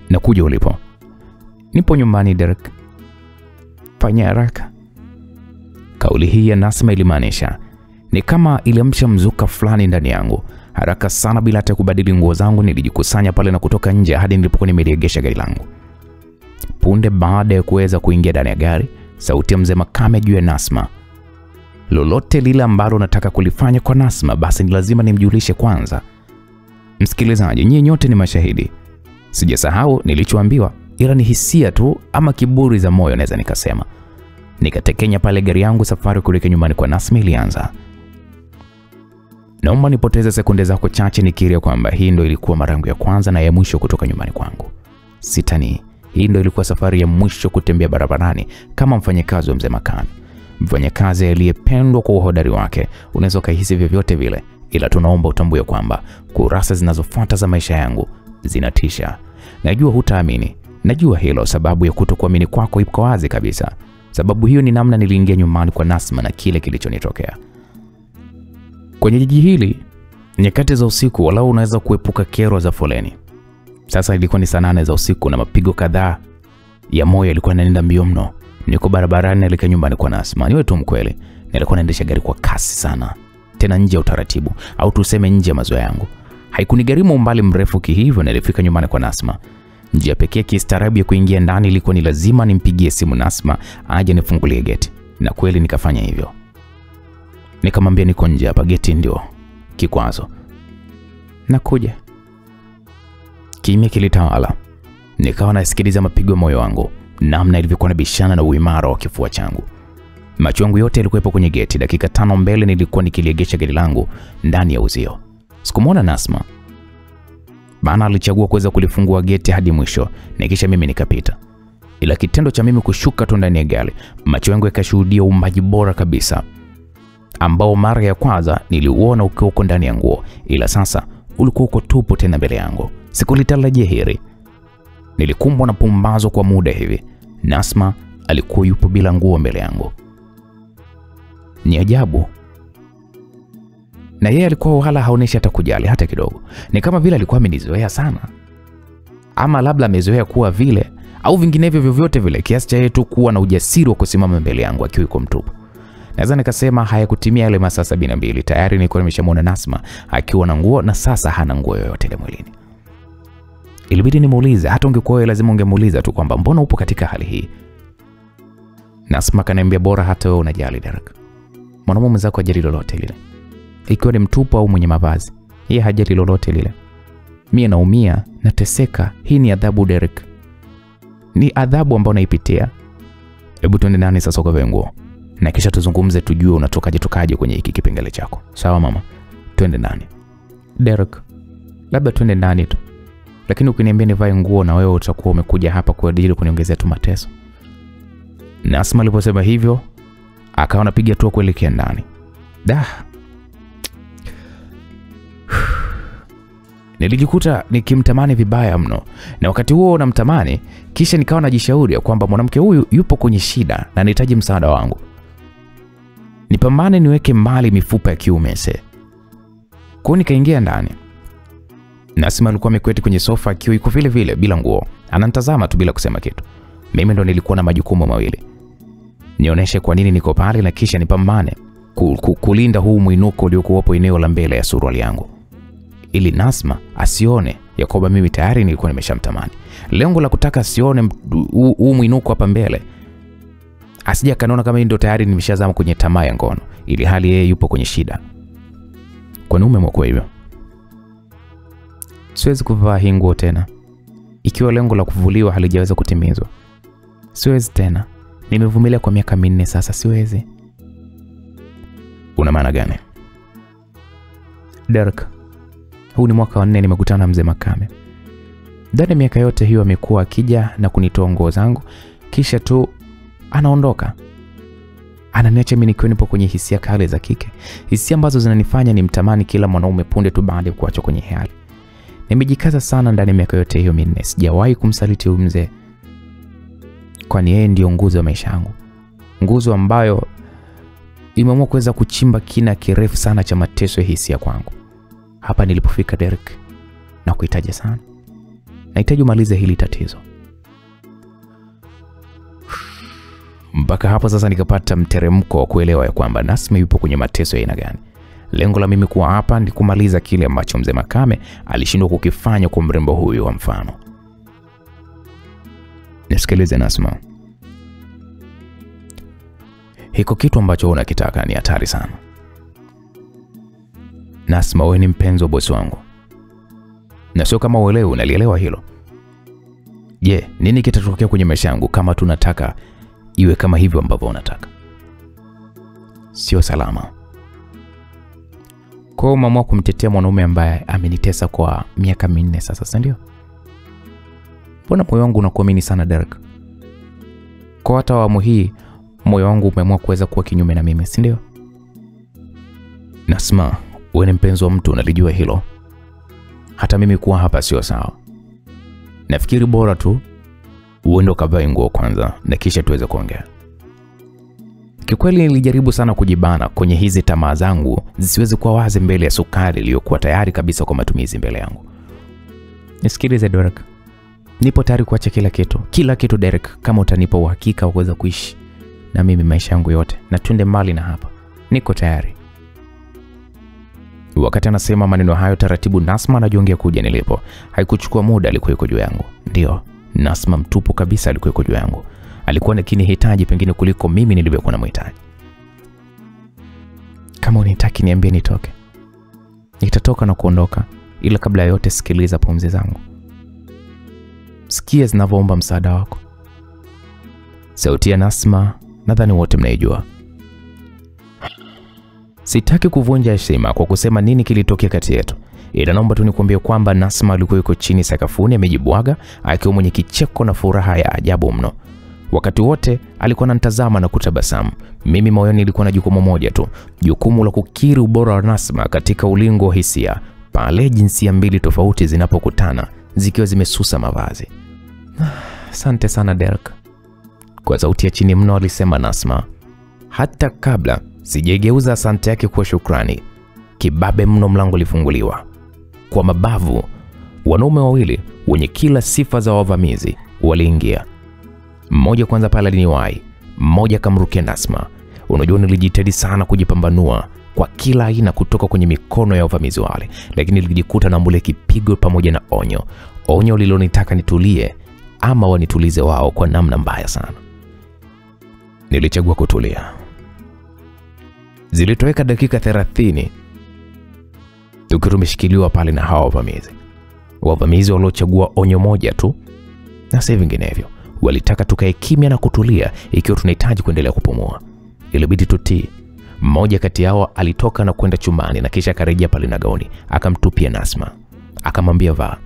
Nakuja ulipo. Nipo nyumbani Derek. Fanya haraka. Kauli hii ya Nasma ilimaanisha ni kama iliamsha mzuka fulani ndani yangu. Haraka sana bila hata kubadili nguo zangu nilijikusanya pale na kutoka nje hadi nilipokuwa nimeliegesha gari langu. Punde baada ya kuweza kuingia ndani ya gari, sauti ya Mzee Makame juu ya Nasma. Lolote lile ambalo nataka kulifanya kwa Nasma, basi ni lazima nimjulishe kwanza. Msikilizaji, nyinyi nyote ni mashahidi. Sijasahau nilichoambiwa ila ni hisia tu ama kiburi za moyo naweza nikasema. Nikatekenya pale gari yangu, safari kuelekea nyumbani kwa Nasma ilianza. Naomba nipoteze sekunde zako chache nikiria kwamba hii ndio ilikuwa mara yangu ya kwanza na ya mwisho kutoka nyumbani kwangu. Sitani, hii ndio ilikuwa safari ya mwisho kutembea barabarani kama mfanyakazi wa Mzee Makame. Mfanyakazi aliyependwa kwa uhodari wake. Unaweza kuhisi vyovyote vile, ila tunaomba utambue kwamba kurasa zinazofuata za maisha yangu zinatisha. Najua hutaamini. Najua hilo, sababu ya kutokuamini kwako iko wazi kabisa. Sababu hiyo ni namna niliingia nyumbani kwa Nasma na kile kilichonitokea. Kwenye jiji hili, nyakati za usiku walau unaweza kuepuka kero za foleni. Sasa ilikuwa ni saa 8 za usiku na mapigo kadhaa ya moyo yalikuwa yanaenda mbio mno. Niko barabarani naelekea nyumbani kwa Nasma. Niwe tu mkweli, nilikuwa naendesha gari kwa kasi sana. Tena nje ya utaratibu, au tuseme nje ya mazoea yangu. Haikunigharimu umbali mrefu kihivyo nilifika nyumbani kwa Nasma. Njia pekee kistaarabu ya kuingia ndani ilikuwa ni lazima nimpigie simu Nasma aje nifungulie geti. Na kweli nikafanya hivyo. Nikamwambia niko nje hapa, geti ndio kikwazo. Nakuja. Kimya kilitawala. Nikawa nasikiliza mapigo ya moyo wangu, namna ilivyokuwa nabishana na uimara wa kifua changu. Macho yangu yote yalikuwa kwenye geti. Dakika 5 mbele nilikuwa nikiliegesha gari langu ndani ya uzio. Sikumwona Nasma. Maana alichagua kuweza kulifungua geti hadi mwisho, na kisha mimi nikapita. Ila kitendo cha mimi kushuka tu ndani ya gari, macho yangu yakashuhudia uumbaji bora kabisa, ambao mara ya kwanza niliuona ukiwa uko ndani ya nguo, ila sasa ulikuwa uko tupo tena mbele yangu. Sikulitarajia hili. Nilikumbwa na pumbazo kwa muda hivi. Nasma alikuwa yupo bila nguo mbele yangu. Ni ajabu. Na yeye alikuwa wala haoneshi hata kujali hata kidogo. Ni kama vile alikuwa amenizoea sana. Ama labda amezoea kuwa vile, au vinginevyo vyovyote vile, kiasi cha yeye tu kuwa na ujasiri wa kusimama mbele yangu akiwa yuko mtupu. Naweza nikasema hayakutimia yale masaa 72 tayari nilikuwa nimeshamuona Nasma akiwa na nguo, na sasa hana nguo yoyote ile mwilini. Ilibidi nimuulize, hata ungekuwa wewe lazima ungemuuliza tu kwamba mbona upo katika hali hii. Nasma kaniambia bora hata wewe unajali Derek. Mwanamume mwenzako hajali lolote lile. Ikiwa ni mtupu au mwenye mavazi, yeye hajali lolote lile. Mimi naumia, nateseka. Hii ni adhabu Derek. Ni adhabu ambayo naipitia. Hebu tuende ndani sasa ukavae nguo. Na kisha tuzungumze tujue unatokaje kwenye hiki kipengele chako. Sawa mama? Twende ndani. Derek, labda twende ndani tu. Lakini ukiniambia nivae nguo na wewe utakuwa umekuja hapa kwa ajili kuniongezea tu mateso. Nasma aliposema hivyo, akawa anapiga hatua kuelekea ndani. Nilijikuta nikimtamani vibaya mno. Na wakati huo namtamani, kisha nikawa najishauri kwamba mwanamke huyu yupo kwenye shida na anahitaji msaada wangu. Nipambane niweke mbali mifupa ya kiume se. Kwa nikaingia ndani. Nasma alikuwa ameketi kwenye sofa akiwa yuko vile vile bila nguo. Ananitazama tu bila kusema kitu. Mimi ndo nilikuwa na majukumu mawili. Nionyeshe kwa nini niko pale na kisha nipambane kulinda huu mwinuko uliokuwepo eneo la mbele ya suruali yangu, ili Nasma asione ya kwamba mimi tayari nilikuwa nimeshamtamani. Lengo la kutaka asione huu mwinuko hapa mbele, asije kanaona kama ndio tayari nimeshazama kwenye tamaa ya ngono, ili hali yeye yupo kwenye shida. Kwa nini umemwekwa hivyo? Siwezi kuvaa hii nguo tena. Ikiwa lengo la kuvuliwa halijaweza kutimizwa, siwezi tena. Nimevumilia kwa miaka 4 sasa, siwezi. Una maana gani? Derek, huu ni mwaka wa 4 nimekutana na Mzee Makame. Ndani miaka yote hiyo amekuwa akija na kunitoa nguo zangu, kisha tu anaondoka. Ananiacha mimi nikiwa nipo kwenye hisia kali za kike, hisia ambazo zinanifanya nimtamani kila mwanaume punde tu baada ya kuachwa kwenye hali. Nimejikaza sana ndani miaka yote hiyo 4, sijawahi kumsaliti huyu mzee, kwani yeye ndio nguzo ya maisha yangu. Nguzo ambayo imeamua kuweza kuchimba kina kirefu sana cha mateso ya hisia kwangu. Hapa nilipofika Derek, na kuhitaji sana. Nahitaji umalize hili tatizo. Mpaka hapo sasa nikapata mteremko wa kuelewa ya kwamba Nasma yupo kwenye mateso ya aina gani. Lengo la mimi kuwa hapa ni kumaliza kile ambacho Mzee Makame alishindwa kukifanya kwa mrembo huyu wa mfano. Nisikilize Nasma. Hiko kitu ambacho unakitaka ni hatari sana. Nasma, wewe ni mpenzi wa bosi wangu. Na sio kama uelewe, unalielewa hilo. Je, nini kitatokea kwenye maisha yangu kama tunataka iwe kama hivyo ambavyo unataka? Sio salama. Kwa hiyo mama kumtetea mwanaume ambaye amenitesa kwa miaka 4 sasa, si ndio? Mbona moyo wangu unakuamini sana Derek? Kwa hata awamu hii moyo wangu umeamua kuweza kuwa kinyume na mimi, si ndio? Nasma, wewe ni mpenzi wa mtu, unalijua hilo. Hata mimi kuwa hapa sio sawa. Nafikiri bora tu uende ukavae nguo kwanza na kisha tuweze kuongea. Kikweli nilijaribu sana kujibana kwenye hizi tamaa zangu zisiweze kuwa wazi mbele ya sukari iliyokuwa tayari kabisa kwa matumizi mbele yangu. Nisikilize Derek. Nipo tayari kuacha kila kitu Derek, kama utanipa uhakika wa kuweza kuishi na mimi maisha yangu yote na twende mbali na hapa. Niko tayari. Wakati anasema maneno hayo taratibu, Nasma anajiongea kuja nilipo. Haikuchukua muda, alikuwa yuko juu yangu. Ndio, Nasma mtupu kabisa alikuwa yuko juu yangu. Alikuwa akinihitaji pengine kuliko mimi nilivyokuwa namhitaji. Kama unitaki niambie nitoke. Nitatoka na kuondoka, ila kabla ya yote sikiliza pumzi zangu. Sikia zinavyoomba msaada wako. Sauti ya Nasma nadhani wote mnaijua. Sitaki kuvunja heshima kwa kusema nini kilitokea kati yetu. Ila naomba tu nikwambie kwamba Nasma alikuwa yuko chini sakafuni amejibwaga akiwa mwenye kicheko na furaha ya ajabu mno. Wakati wote alikuwa ananitazama na kutabasamu. Mimi moyoni nilikuwa na jukumu moja tu, jukumu la kukiri ubora wa Nasma katika ulingo wa hisia, pale jinsia mbili tofauti zinapokutana zikiwa zimesusa mavazi. Asante sana Derek, kwa sauti ya chini mno alisema Nasma. Hata kabla sijegeuza asante yake kwa shukrani, kibabe mno mlango ulifunguliwa. Kwa mabavu, wanaume wawili wenye kila sifa za wavamizi waliingia. Mmoja kwanza pale aliniwahi, mmoja kamrukia Nasma. Unajua nilijitahidi sana kujipambanua kwa kila aina kutoka kwenye mikono ya wavamizi wale, lakini nilijikuta na mbule kipigo pamoja na onyo. Onyo lililonitaka nitulie ama wanitulize wao kwa namna mbaya sana. Nilichagua kutulia. Zilitoweka dakika 30 tukiwa tumeshikiliwa pale na hao wavamizi. Wavamizi waliochagua onyo moja tu na si vinginevyo. Walitaka tukae kimya na kutulia ikiwa tunahitaji kuendelea kupumua. Ilibidi tutii. Mmoja kati yao alitoka na kwenda chumbani na kisha akarejea pale na gauni, akamtupia Nasma. Akamwambia, "Vaa.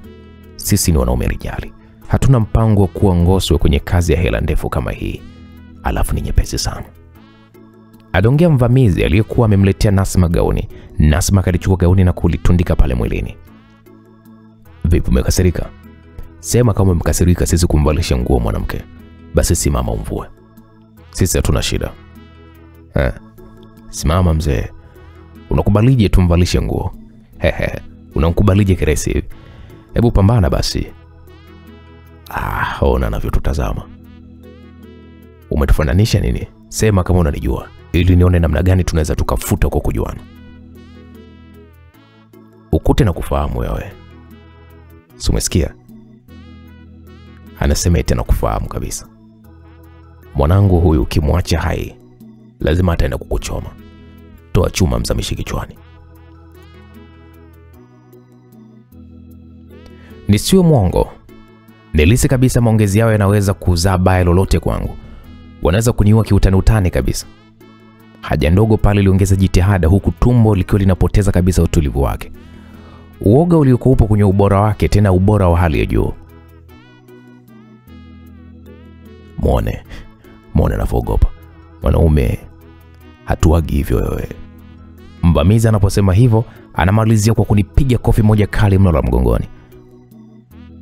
Sisi ni wanaume rijali. Hatuna mpango wa kuwa ngoswe kwenye kazi ya hela ndefu kama hii. Alafu ni nyepesi sana." Adongea mvamizi aliyekuwa amemletea Nasma gauni. Nasma akalichukua gauni na kulitundika pale mwilini. "Vipi, umekasirika? Sema kama umekasirika sisi kumvalisha nguo mwanamke. Basi simama umvue. Sisi hatuna shida." Simama mzee. Unakubalije tumvalishe nguo? Unakubalije kiresi hivi? Hebu pambana basi. Ona anavyotutazama. Umetufananisha nini? Sema kama unanijua ili nione namna gani tunaweza tukafuta kwa kujuana. Ukute na kufahamu wewe. Si umesikia? Anasema eti na kufahamu kabisa. Mwanangu huyu ukimwacha hai lazima ataenda kukuchoma. Toa chuma mzamishi kichwani. Nisiwe mwongo. Nilisi kabisa maongezi yao yanaweza kuzaa baya lolote kwangu. Wanaweza kuniua kiutani kabisa. Haja ndogo pale iliongeza jitihada huku tumbo likiwa linapoteza kabisa utulivu wake. Uoga uliokuwa upo kwenye ubora wake, tena ubora wa hali ya juu. Muone anavyogopa. Wanaume hatuagi hivyo wewe. Mvamizi anaposema hivyo anamalizia kwa kunipiga kofi moja kali mno la mgongoni.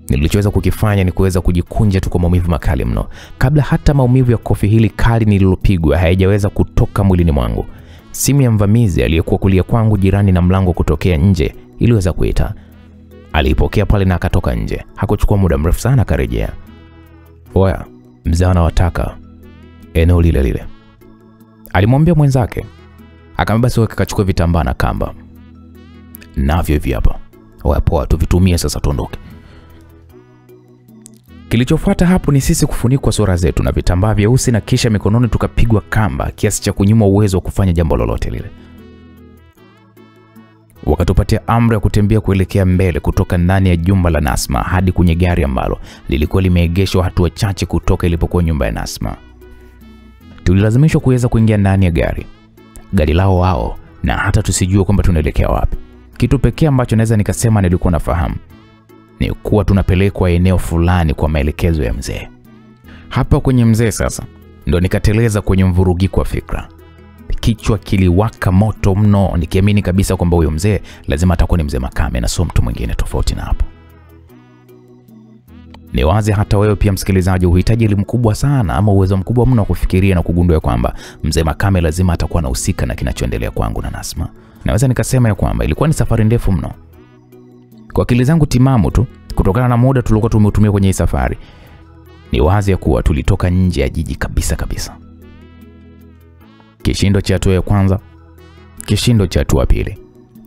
Nilichoweza kukifanya ni kuweza kujikunja tu kwa maumivu makali mno. Kabla hata maumivu ya kofi hili kali nililopigwa hayajaweza kutoka mwilini mwangu, simu ya mvamizi aliyekuwa kulia kwangu jirani na mlango kutokea nje iliweza kuita. Alipokea pale na akatoka nje. Hakuchukua muda mrefu sana akarejea. "Oya, mzee anawataka eneo lile." Alimwambia mwenzake. Akamwambia sio akachukua vitambaa na kamba. "Navyo hivi hapa. Oya poa, tuvitumie sasa tuondoke." Kilichofuata hapo ni sisi kufunikwa sura zetu na vitambaa vyeusi na kisha mikononi tukapigwa kamba kiasi cha kunyima uwezo wa kufanya jambo lolote lile. Wakatupatia amri ya kutembea kuelekea mbele kutoka ndani ya jumba la Nasma hadi kwenye gari ambalo lilikuwa limeegeshwa hatua chache kutoka ilipokuwa nyumba ya Nasma. Tulilazimishwa kuweza kuingia ndani ya gari lao wao, na hata tusijue kwamba tunaelekea wapi. Kitu pekee ambacho naweza nikasema nilikuwa nafahamu ni kuwa tunapelekwa eneo fulani kwa maelekezo ya mzee. Hapa kwenye mzee sasa ndo nikateleza kwenye mvurugiko wa fikra. Kichwa kiliwaka moto mno, nikiamini kabisa kwamba huyo mzee lazima atakuwa ni mzee Makame na sio mtu mwingine tofauti na hapo. Ni wazi hata wewe pia msikilizaji uhitaji elimu kubwa sana ama uwezo mkubwa mno kufikiria na kugundua kwamba mzee Makame lazima atakuwa anahusika na kinachoendelea kwangu na Nasma. Naweza nikasema ya kwamba ilikuwa ni safari ndefu mno. Kwa akili zangu timamu tu, kutokana na muda tulikuwa tumeutumia kwenye hii safari, ni wazi ya kuwa tulitoka nje ya jiji kabisa. Kishindo cha hatua ya kwanza, kishindo cha hatua pili,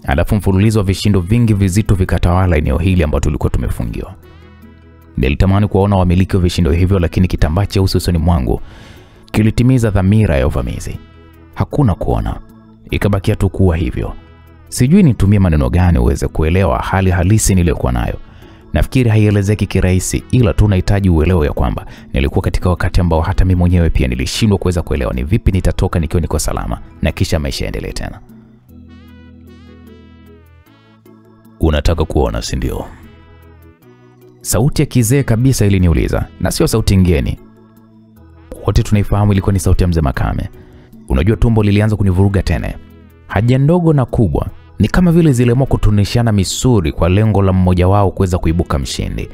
alafu mfululizo wa vishindo vingi vizito vikatawala eneo hili ambalo tulikuwa tumefungiwa. Nilitamani kuona wamiliki wa vishindo hivyo, lakini kitambaa cheusi usoni mwangu kilitimiza dhamira ya uvamizi. Hakuna kuona, ikabakia tu kuwa hivyo. Sijui nitumie maneno gani uweze kuelewa hali halisi niliyokuwa nayo. Nafikiri haielezeki kirahisi, ila tu nahitaji uelewe ya kwamba nilikuwa katika wakati ambao hata mimi mwenyewe pia nilishindwa kuweza kuelewa ni vipi nitatoka nikiwa niko salama na kisha maisha yaendelee tena. Unataka kuona, si ndio? Sauti ya kizee kabisa iliniuliza, na sio sauti ngeni. Wote tunaifahamu ilikuwa ni sauti ya mzee Makame. Unajua, tumbo lilianza kunivuruga tena. Haja ndogo na kubwa ni kama vile zileamua kutunishana misuri kwa lengo la mmoja wao kuweza kuibuka mshindi.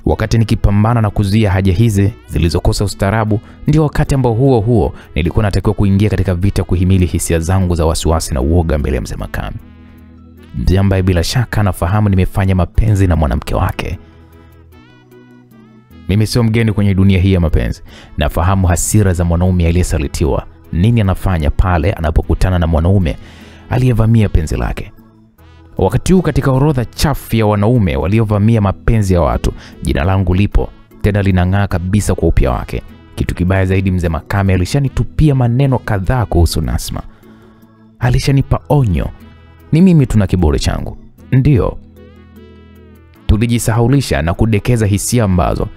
Wakati nikipambana na kuzuia haja hizi zilizokosa ustaarabu, ndio wakati ambao huo nilikuwa natakiwa kuingia katika vita kuhimili hisia zangu za wasiwasi na uoga mbele ya mzee Makame. Mzee ambaye bila shaka anafahamu nimefanya mapenzi na mwanamke wake. Mimi sio mgeni kwenye dunia hii ya mapenzi. Nafahamu hasira za mwanaume aliyesalitiwa. Nini anafanya pale anapokutana na mwanaume aliyevamia penzi lake. Wakati huu katika orodha chafu ya wanaume waliovamia mapenzi ya watu, jina langu lipo, tena linang'aa kabisa kwa upya wake. Kitu kibaya zaidi, mzee Makame alishanitupia maneno kadhaa kuhusu Nasma. Alishanipa onyo. Ni mimi tuna kiburi changu. Ndio. Tulijisahaulisha na kudekeza hisia ambazo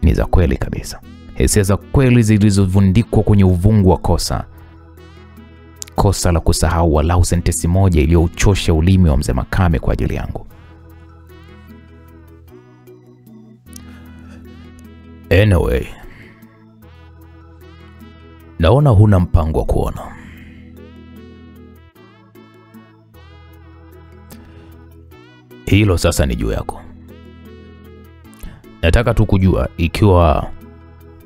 ni za kweli kabisa. Hisia za kweli zilizovundikwa kwenye uvungu wa kosa. Kosa la kusahau walau sentensi moja iliyouchosha ulimi wa mzee Makame kwa ajili yangu. Anyway, naona huna mpango wa kuona. Hilo sasa ni juu yako. Nataka tu kujua ikiwa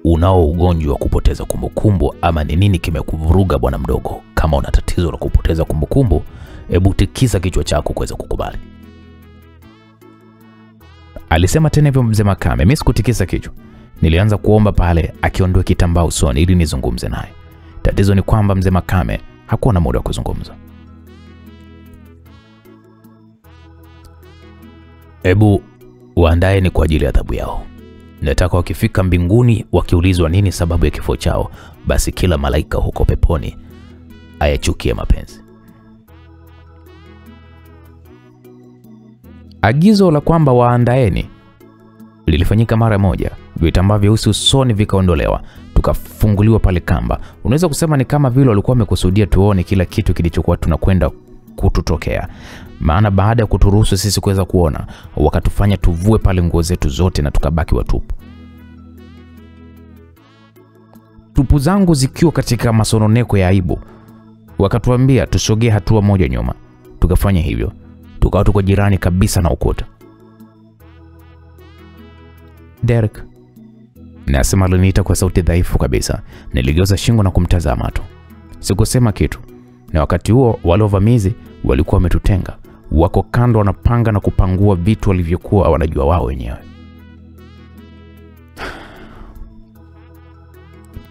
unao ugonjwa wa kupoteza kumbukumbu ama ni nini kimekuvuruga bwana mdogo. Kama una tatizo la kupoteza kumbukumbu, hebu tikisa kichwa chako kuweza kukubali. Alisema tena hivyo mzee Makame. Mimi sikutikisa kichwa. Nilianza kuomba pale akiondoe kitambaa usoni ili nizungumze naye. Tatizo ni kwamba mzee Makame hakuwa na muda wa kuzungumza. Hebu waandae ni kwa ajili ya adhabu yao. Nataka wakifika mbinguni wakiulizwa nini sababu ya kifo chao, basi kila malaika huko peponi ayachukie mapenzi. Agizo la kwamba waandaeni lilifanyika mara moja. Vitambaa vyeusi usoni vikaondolewa, tukafunguliwa pale kamba. Unaweza kusema ni kama vile walikuwa wamekusudia tuone kila kitu kilichokuwa tunakwenda kututokea. Maana baada ya kuturuhusu sisi kuweza kuona, wakatufanya tuvue pale nguo zetu zote na tukabaki watupu. Tupu zangu zikiwa katika masononeko ya aibu. Wakatuambia tusogee hatua moja nyuma. Tukafanya hivyo. Tukawa tuko jirani kabisa na ukuta. Derek, nasema aliniita kwa sauti dhaifu kabisa. Niligeuza shingo na kumtazama tu. Sikusema kitu. Na wakati huo wale wavamizi walikuwa wametutenga. Wako kando wanapanga na kupangua vitu walivyokuwa wanajua wao wenyewe.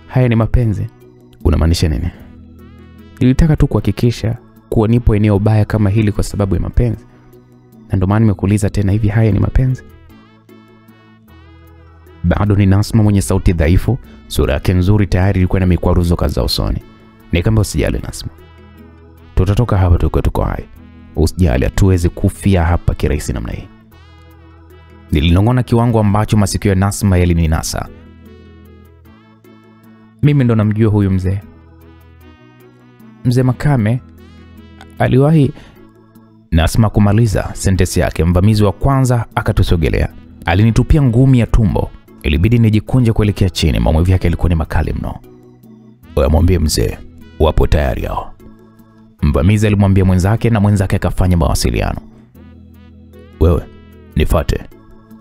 Haya ni mapenzi? Unamaanisha nini? Nilitaka tu kuhakikisha kuwa nipo eneo baya kama hili kwa sababu ya mapenzi. Na ndio maana nimekuuliza tena, hivi haya ni mapenzi? Bado ni Nasma mwenye sauti dhaifu. Sura yake nzuri tayari ilikuwa na mikwaruzo kadhaa usoni. Nikamwambia usijali Nasma. Tutatoka hapa tuko hai. usijali, hatuwezi kufia hapa kirahisi namna hii. Nilinong'ona kiwango ambacho masikio ya Nasma yalininasa. Mimi ndo namjua huyu mzee. Mzee Makame aliwahi. Nasma kumaliza sentensi yake, mvamizi wa kwanza akatusogelea. Alinitupia ngumi ya tumbo. Ilibidi nijikunje kuelekea chini, maumivu yake yalikuwa ni makali mno. Wewe mwambie mzee, wapo tayari hao. Mvamizi alimwambia mwenzake na mwenzake akafanya mawasiliano. Wewe nifuate.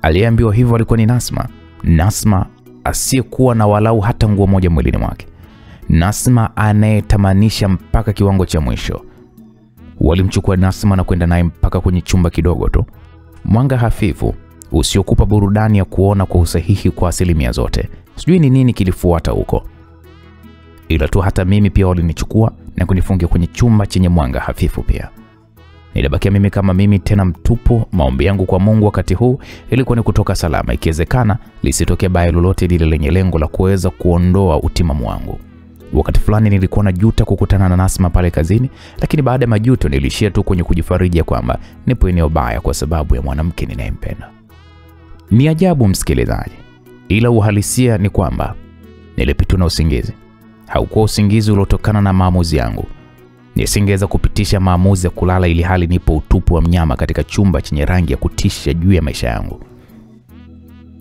Aliambiwa hivyo alikuwa ni Nasma. Nasma asiyekuwa na walau hata nguo moja mwilini mwake. Nasma anayetamanisha mpaka kiwango cha mwisho. Walimchukua Nasma na kwenda naye mpaka kwenye chumba kidogo tu. Mwanga hafifu usiokupa burudani ya kuona kwa usahihi kwa asilimia zote. Sijui ni nini kilifuata huko, ila tu hata mimi pia walinichukua na kunifungia kwenye chumba chenye mwanga hafifu pia. Nilibakia mimi kama mimi tena mtupu. Maombi yangu kwa Mungu wakati huu ilikuwa ni kutoka salama, ikiwezekana lisitokee baya lolote lile lenye lengo la kuweza kuondoa utimamu wangu. Wakati fulani nilikuwa najuta kukutana na Nasma pale kazini, lakini baada ya majuto nilishia tu kwenye kujifariji kwamba nipo eneo baya kwa sababu ya mwanamke ninayempenda. Ni ajabu msikilizaji, ila uhalisia ni kwamba nilipitwa na usingizi. Haukuwa usingizi uliotokana na maamuzi yangu. Nisingeweza kupitisha maamuzi ya kulala ili hali nipo utupu wa mnyama katika chumba chenye rangi ya kutisha juu ya maisha yangu.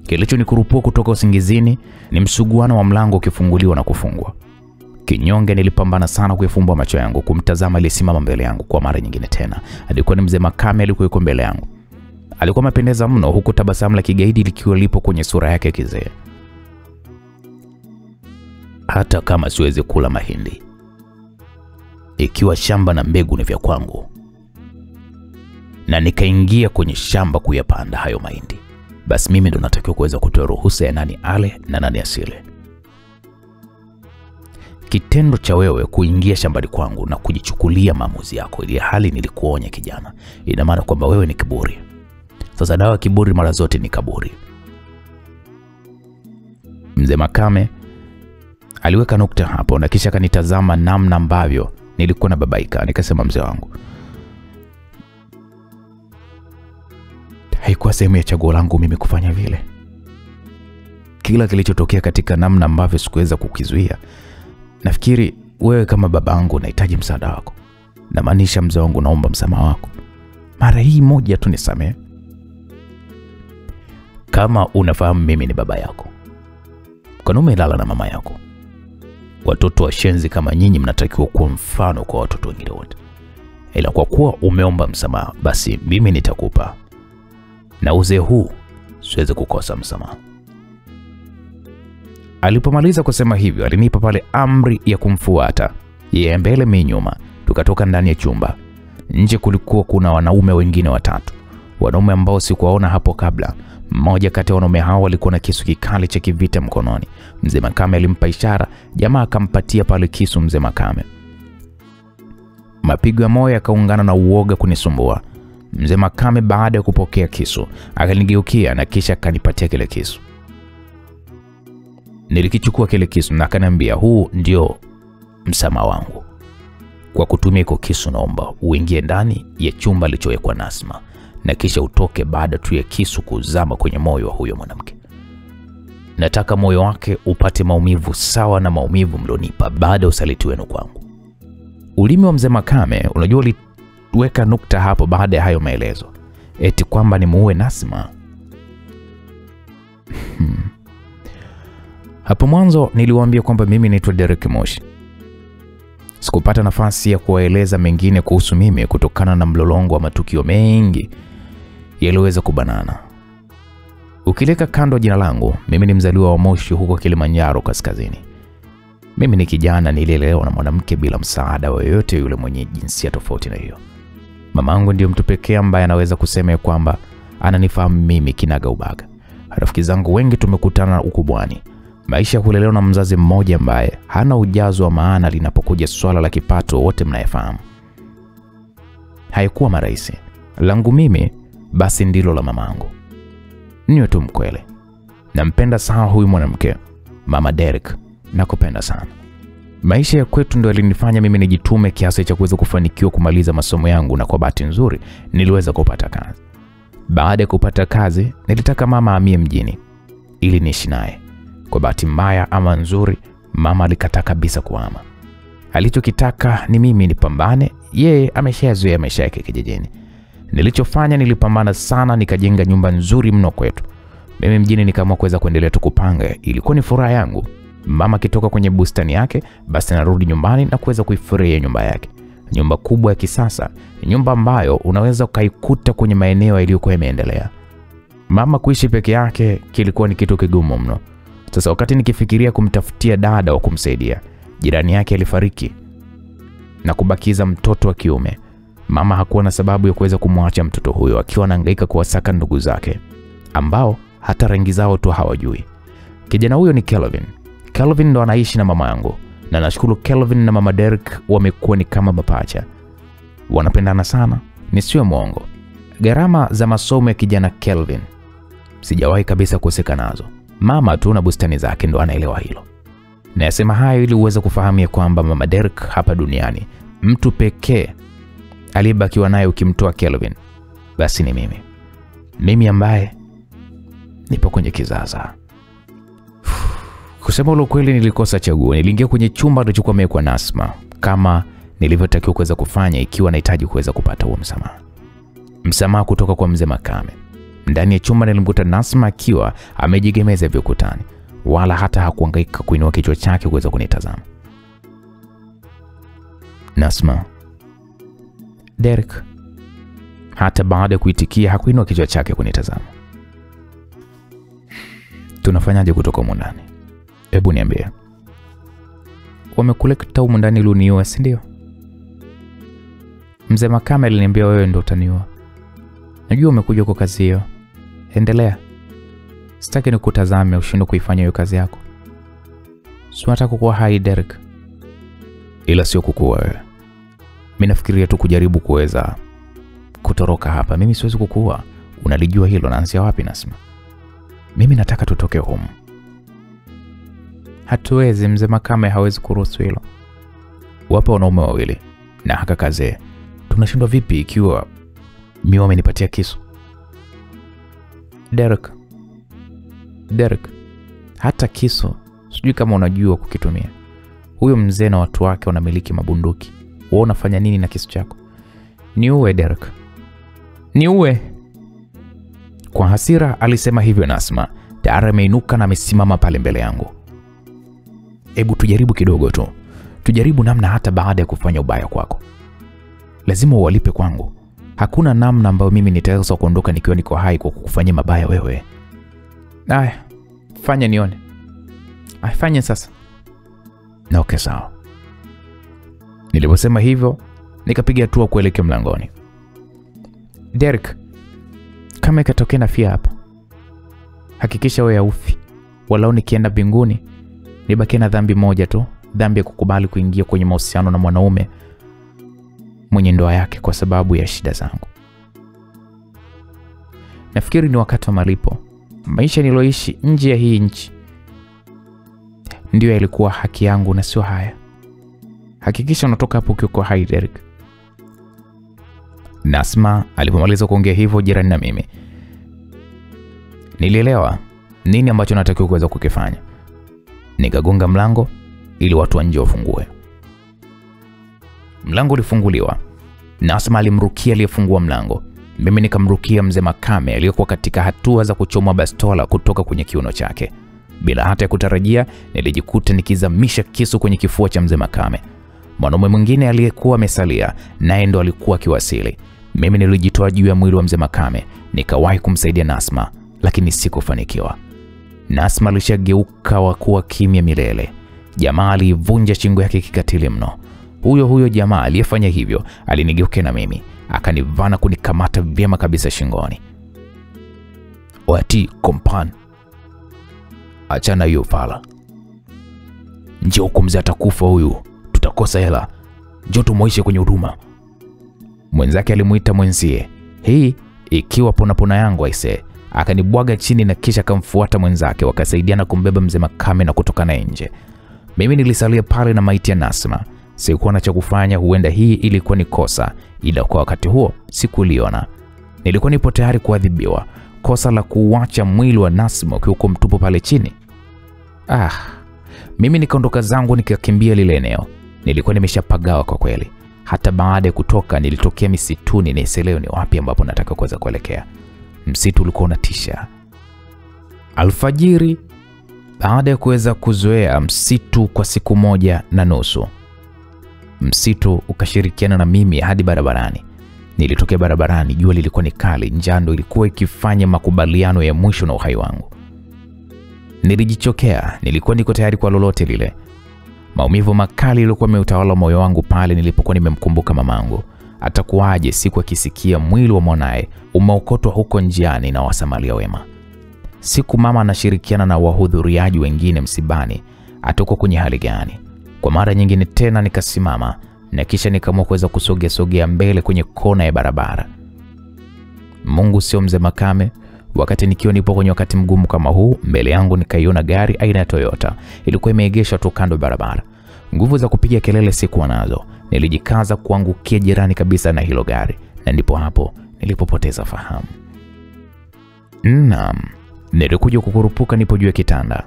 Kilichonikurupua kutoka usingizini ni msuguano wa mlango ukifunguliwa na kufungwa. Kinyonge nilipambana sana kuyafumbua macho yangu kumtazama aliyesimama mbele yangu kwa mara nyingine tena. Alikuwa ni mzee Makame, alikuwa mbele yangu. Alikuwa amependeza mno, huku tabasamu la kigaidi likiwa lipo kwenye sura yake kizee. Hata kama siwezi kula mahindi, ikiwa shamba na mbegu ni vya kwangu na nikaingia kwenye shamba kuyapanda hayo mahindi, basi mimi ndo natakiwa kuweza kutoa ruhusa ya nani ale na nani asile. Kitendo cha wewe kuingia shambani kwangu na kujichukulia maamuzi yako ili hali nilikuonya kijana, ina maana kwamba wewe ni kiburi. Sasa dawa kiburi mara zote ni kaburi. Mzee Makame aliweka nukta hapo na kisha kanitazama namna ambavyo nilikuwa na babaika. Nikasema, mzee wangu, haikuwa sehemu ya chaguo langu mimi kufanya vile. Kila kilichotokea katika namna ambavyo sikuweza kukizuia. Nafikiri wewe kama babangu unahitaji msaada wako. Na maanisha mzee wangu, naomba msamaha wako. Mara hii moja tu nisamehe. Kama unafahamu mimi ni baba yako, kwa umelala na mama yako. Watoto washenzi kama nyinyi mnatakiwa kuwa mfano kwa watoto wengine wote. Ila kwa kuwa umeomba msamaha, basi mimi nitakupa. Na uzee huu siwezi kukosa msamaha. Alipomaliza kusema hivyo, alinipa pale amri ya kumfuata. Yeye mbele mimi nyuma. Tukatoka ndani ya chumba. Nje kulikuwa kuna wanaume wengine watatu. Wanaume ambao sikuwaona hapo kabla. Mmoja kati ya wanaume hao alikuwa na kisu kikali cha kivita mkononi. Mzee Makame alimpa ishara, jamaa akampatia pale kisu mzee Makame. Mapigo ya moyo yakaungana na uoga kunisumbua. Mzee Makame baada ya kupokea kisu akanigeukia na kisha akanipatia kile kisu. Nilikichukua kile kisu na akaniambia, huu ndio msamaha wangu. Kwa kutumia iko kisu naomba uingie ndani ya chumba alichowekwa Nasma na kisha utoke baada tu ya kisu kuzama kwenye moyo wa huyo mwanamke. Nataka moyo wake upate maumivu sawa na maumivu mlionipa baada ya usaliti wenu kwangu. Ulimi wa mzee Makame unajua uliweka nukta hapo baada ya hayo maelezo. Eti kwamba nimuue Nasma. Hapo mwanzo niliwaambia kwamba mimi naitwa Derek Moshi. Sikupata nafasi ya kuwaeleza mengine kuhusu mimi kutokana na mlolongo wa matukio mengi yaliyoweza kubanana. Ukileka kando jina langu, mimi ni mzaliwa wa Moshi huko Kilimanjaro kaskazini. Mimi ni kijana nililelewa na mwanamke bila msaada wa yoyote yule mwenye jinsia tofauti na hiyo. Mamangu ndio mtu pekee ambaye anaweza kusema kwamba ananifahamu mimi kinaga ubaga. Rafiki zangu wengi tumekutana ukubwani. Maisha kulelewa na mzazi mmoja ambaye hana ujazo wa maana linapokuja swala la kipato, wote mnayefahamu. Haikuwa marahisi. Langu mimi basi ndilo la mamangu. Niwe tu mkweli. Nampenda sana huyu mwanamke, Mama Derek. Nakupenda sana. Maisha ya kwetu ndio yalinifanya mimi nijitume kiasi cha kuweza kufanikiwa kumaliza masomo yangu, na kwa bahati nzuri niliweza kupata kazi. Baada ya kupata kazi, nilitaka mama ahamie mjini ili niishi naye. Kwa bahati mbaya ama nzuri, mama alikataa kabisa kuhama. Alichokitaka ni mimi nipambane, yeye ameshazoea maisha yake kijijini. Nilichofanya, nilipambana sana, nikajenga nyumba nzuri mno kwetu. Mimi mjini nikaamua kuweza kuendelea tu kupanga, ilikuwa ni furaha yangu. Mama kitoka kwenye bustani yake, basi narudi nyumbani na kuweza kuifurahia nyumba yake. Nyumba kubwa ya kisasa, nyumba ambayo unaweza ukaikuta kwenye maeneo yaliyokuwa yameendelea. Mama kuishi peke yake kilikuwa ni kitu kigumu mno. Sasa wakati nikifikiria kumtafutia dada wa kumsaidia, jirani yake alifariki na kubakiza mtoto wa kiume. Mama hakuwa na sababu ya kuweza kumwacha mtoto huyo akiwa anahangaika kuwasaka ndugu zake ambao hata rangi zao tu hawajui. Kijana huyo ni Kelvin. Kelvin ndo anaishi na mama yangu, na nashukuru Kelvin na mama Derek wamekuwa ni kama mapacha. Wanapendana sana, nisiwe mwongo. Gharama za masomo ya kijana Kelvin sijawahi kabisa kuseka nazo. Mama tu na bustani zake ndo anaelewa hilo. Nasema hayo ili uweze kufahamu kwamba mama Derek hapa duniani, mtu pekee aliyebakiwa naye ukimtoa Kelvin, basi ni mimi. Mimi ambaye nipo kwenye kizaza. Kusema ukweli, nilikosa chaguo. Niliingia kwenye chumba alichokuwa amewekwa Nasma kama nilivyotakiwa kuweza kufanya, ikiwa nahitaji kuweza kupata huo msamaha kutoka kwa mzee Makame. Ndani ya chumba nilimkuta Nasma akiwa amejigemeza hivi ukutani, wala hata hakuhangaika kuinua kichwa chake kuweza kunitazama. Nasma. Derek. Hata baada ya kuitikia hakuinua kichwa chake kunitazama. Tunafanyaje kutoka huko ndani? Hebu niambie. Wamekuleta huko ndani ili uniue, si ndio? Mzee Makame aliniambia wewe ndio utaniua. Najua umekuja kwa kazi hiyo. Endelea. Sitaki nikutazame ushindwe kuifanya hiyo kazi yako. Si nataka kukuwa hai Derek. Ila sio kukuua wewe. Mimi nafikiria tu kujaribu kuweza kutoroka hapa. Mimi siwezi kukuua. Unalijua hilo, naanzia wapi Nasma? Mimi nataka tutoke humu. Hatuwezi, mzee Makame hawezi kuruhusu hilo. Wapo wanaume wawili na haka kaze. Tunashindwa vipi ikiwa mimi wamenipatia kisu? Derek, hata kisu sijui kama unajua kukitumia. Huyo mzee na watu wake wanamiliki mabunduki. Wewe unafanya nini na kisu chako? Niue Derek. Niue. Kwa hasira alisema hivyo Nasma. Tayari ameinuka na amesimama pale mbele yangu. Hebu tujaribu kidogo tu. Tujaribu namna hata baada ya kufanya ubaya kwako. Lazima uwalipe kwangu. Hakuna namna ambayo mimi nitaweza kuondoka nikiwa niko hai kwa kukufanyia mabaya wewe. Aya, fanya nione. Fanya sasa. Na okay sawa. Niliposema hivyo, nikapiga hatua kuelekea mlangoni. Derek, kama ikatokea nafia hapa, hakikisha wewe haufi. Walau nikienda mbinguni, nibaki na dhambi moja tu, dhambi ya kukubali kuingia kwenye mahusiano na mwanaume mwenye ndoa yake kwa sababu ya shida zangu. Nafikiri ni wakati wa malipo. Maisha niloishi nje ya hii nchi ndio yalikuwa haki yangu na sio haya. Hakikisha unatoka hapo ukiwa hai Derek. Nasma alipomaliza kuongea hivyo jirani na mimi, nilielewa nini ambacho natakiwa kuweza kukifanya. Nikagonga mlango ili watu nje wafungue. Mlango ulifunguliwa. Nasma alimrukia aliyefungua mlango. Mimi nikamrukia mzee Makame aliyekuwa katika hatua za kuchoma bastola kutoka kwenye kiuno chake. Bila hata ya kutarajia, nilijikuta nikizamisha kisu kwenye kifua cha mzee Makame. Mwanaume mwingine aliyekuwa amesalia naye ndo alikuwa akiwasili. Mimi nilijitoa juu ya mwili wa mzee Makame, nikawahi kumsaidia Nasma, lakini sikufanikiwa. Nasma alishageuka wa kuwa kimya milele. Jamaa alivunja shingo yake kikatili mno. Huyo jamaa aliyefanya hivyo alinigeuka na mimi, akanivana kunikamata vyema kabisa shingoni. Wati kompan. Achana hiyo fala. Njoo huko mzee atakufa huyu. Tutakosa hela. Njoo tumuishe kwenye huduma. Mwenzake alimuita mwenzie. Hii ikiwa pona yangu aise. Akanibwaga chini na kisha akamfuata mwenzake, wakasaidiana kumbeba mzee Makame na kutoka naye nje. Mimi nilisalia pale na maiti ya Nasma. Sikuwa na cha kufanya, huenda hii ilikuwa ni kosa, ila kwa wakati huo sikuliona. Nilikuwa nipo tayari kuadhibiwa. Kosa la kuacha mwili wa Nasma ukiwa mtupu pale chini. Mimi nikaondoka zangu nikakimbia lile eneo. Nilikuwa nimeshapagawa kwa kweli. Hata baada ya kutoka nilitokea misituni na sielewi ni wapi ambapo nataka kuweza kuelekea. Msitu ulikuwa unatisha. Alfajiri, baada ya kuweza kuzoea msitu kwa siku 1.5, msitu ukashirikiana na mimi hadi barabarani. Nilitokea barabarani, jua lilikuwa ni kali, njano ilikuwa ikifanya makubaliano ya mwisho na uhai wangu. Nilijichokea, nilikuwa niko tayari kwa lolote lile. Maumivu makali yalikuwa yameutawala moyo wangu pale nilipokuwa nimemkumbuka mamangu. Atakuwaje siku akisikia mwili wa mwanae umeokotwa huko njiani na wasamaria wema? Siku mama anashirikiana na wahudhuriaji wengine msibani, atakuwa kwenye hali gani? Kwa mara nyingine tena nikasimama na kisha nikaamua kuweza kusogea mbele kwenye kona ya barabara. Mungu sio mzee Makame. Wakati nikiwa nipo kwenye wakati mgumu kama huu, mbele yangu nikaiona gari aina ya Toyota. Ilikuwa imeegeshwa tu kando ya barabara. Nguvu za kupiga kelele sikuwa nazo. Nilijikaza kuangukia jirani kabisa na hilo gari, na ndipo hapo nilipopoteza fahamu. Nilikuja kukurupuka nipo juu ya kitanda.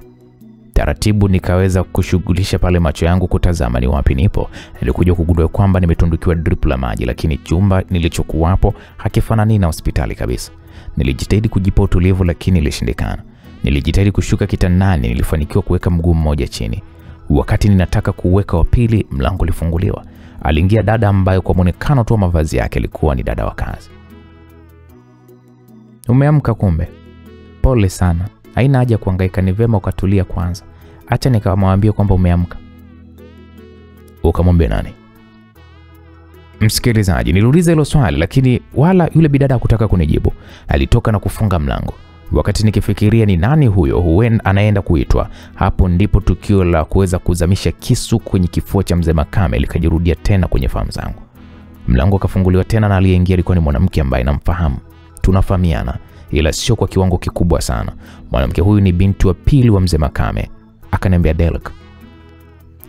Taratibu nikaweza kushughulisha pale macho yangu kutazama ni wapi nipo. Nilikuja kugundua kwamba nimetundukiwa drip la maji, lakini chumba nilichokuwapo hakifanani na hospitali kabisa. Nilijitahidi kujipa utulivu lakini ilishindikana. Nilijitahidi kushuka kitandani, nilifanikiwa kuweka mguu mmoja chini. Wakati ninataka kuweka wa pili, mlango ulifunguliwa. Aliingia dada ambaye kwa muonekano tu wa mavazi yake alikuwa ni dada wa kazi. Umeamka kumbe? Pole sana. Haina haja kuhangaika, ni vema ukatulia kwanza. Acha nikamwambie kwamba umeamka. Ukamwambia nani? Msikilizaji, niliuliza hilo swali lakini wala yule bidada hakutaka kunijibu. Alitoka na kufunga mlango. Wakati nikifikiria ni nani huyo huenda anaenda kuitwa, hapo ndipo tukio la kuweza kuzamisha kisu kwenye kifua cha mzee Makame likajirudia tena kwenye fahamu zangu. Mlango ukafunguliwa tena na aliyeingia alikuwa ni mwanamke ambaye namfahamu. Tunafahamiana ila sio kwa kiwango kikubwa sana. Mwanamke huyu ni binti wa pili wa mzee Makame. Akaniambia Delk.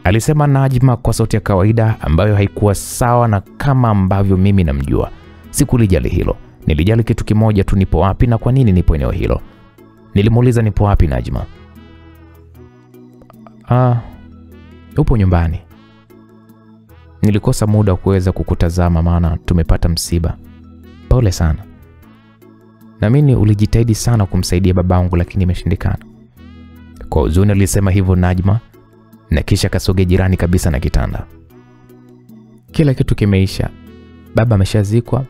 Alisema Najma kwa sauti ya kawaida ambayo haikuwa sawa na kama ambavyo mimi namjua. Sikulijali hilo. Nilijali kitu kimoja tu, nipo wapi na kwa nini nipo eneo hilo. Nilimuuliza nipo wapi Najma. Upo nyumbani. Nilikosa muda wa kuweza kukutazama maana tumepata msiba. Pole sana. Na mimi ulijitahidi sana kumsaidia babangu lakini imeshindikana. Kwa huzuni alisema hivyo Najma na kisha kasogea jirani kabisa na kitanda. Kila kitu kimeisha. Baba ameshazikwa.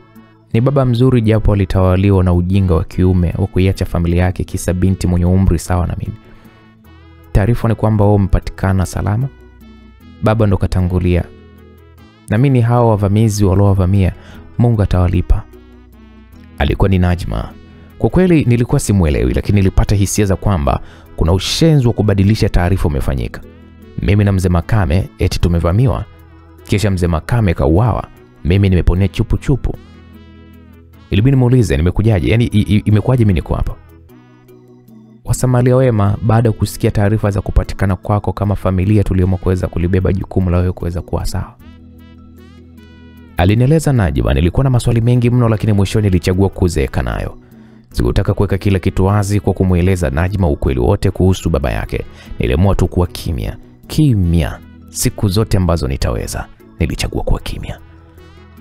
Ni baba mzuri japo alitawaliwa na ujinga wa kiume wa kuiacha familia yake kisa binti mwenye umri sawa na mimi. Taarifa ni kwamba wao mpatikana salama. Baba ndo katangulia. Na mimi hao wavamizi waliowavamia Mungu atawalipa. Alikuwa ni Najma. Kwa kweli nilikuwa simuelewi lakini nilipata hisia za kwamba kuna ushenzi wa kubadilisha taarifa umefanyika. Mimi na mzee Makame eti tumevamiwa. Kisha mzee Makame kauawa. Mimi nimeponea chupu chupu. Ilibidi muulize nimekujaje? Yaani imekuaje mimi niko hapa? Wasamaria wema baada ya kusikia taarifa za kupatikana kwako kama familia tuliamua kuweza kulibeba jukumu la wewe kuweza kuwa sawa. Alinieleza Najma. Nilikuwa na maswali mengi mno lakini mwishoni nilichagua kuzeeka nayo. Sikutaka kuweka kila kitu wazi kwa kumueleza Najma ukweli wote kuhusu baba yake. Niliamua tu kuwa kimya. Kimya. Siku zote ambazo nitaweza, nilichagua kuwa kimya.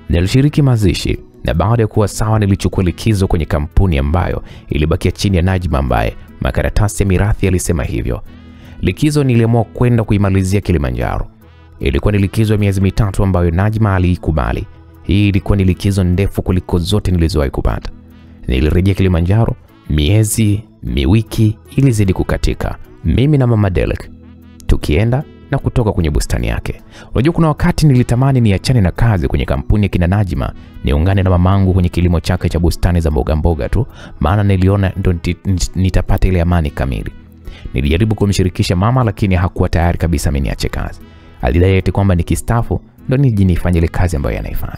Nilishiriki mazishi na baada ya kuwa sawa nilichukua likizo kwenye kampuni ambayo ilibakia chini ya Najma ambaye makaratasi ya mirathi yalisema hivyo. Likizo niliamua kwenda kuimalizia Kilimanjaro. Ilikuwa ni likizo ya miezi 3 ambayo Najma aliikubali. Hii ilikuwa ni likizo ndefu kuliko zote nilizowahi kupata. Nilirejea Kilimanjaro, miezi, wiki ilizidi kukatika. Mimi na mama Delek tukienda na kutoka kwenye bustani yake. Unajua kuna wakati nilitamani niachane na kazi kwenye kampuni ya kina Najma, niungane na mamangu kwenye kilimo chake cha bustani za mboga tu, maana niliona ndo nitapata ile amani kamili. Nilijaribu kumshirikisha mama lakini hakuwa tayari kabisa mimi niache kazi. Alidai eti kwamba nikistaafu ndo nije nifanye ile kazi ambayo anaifanya.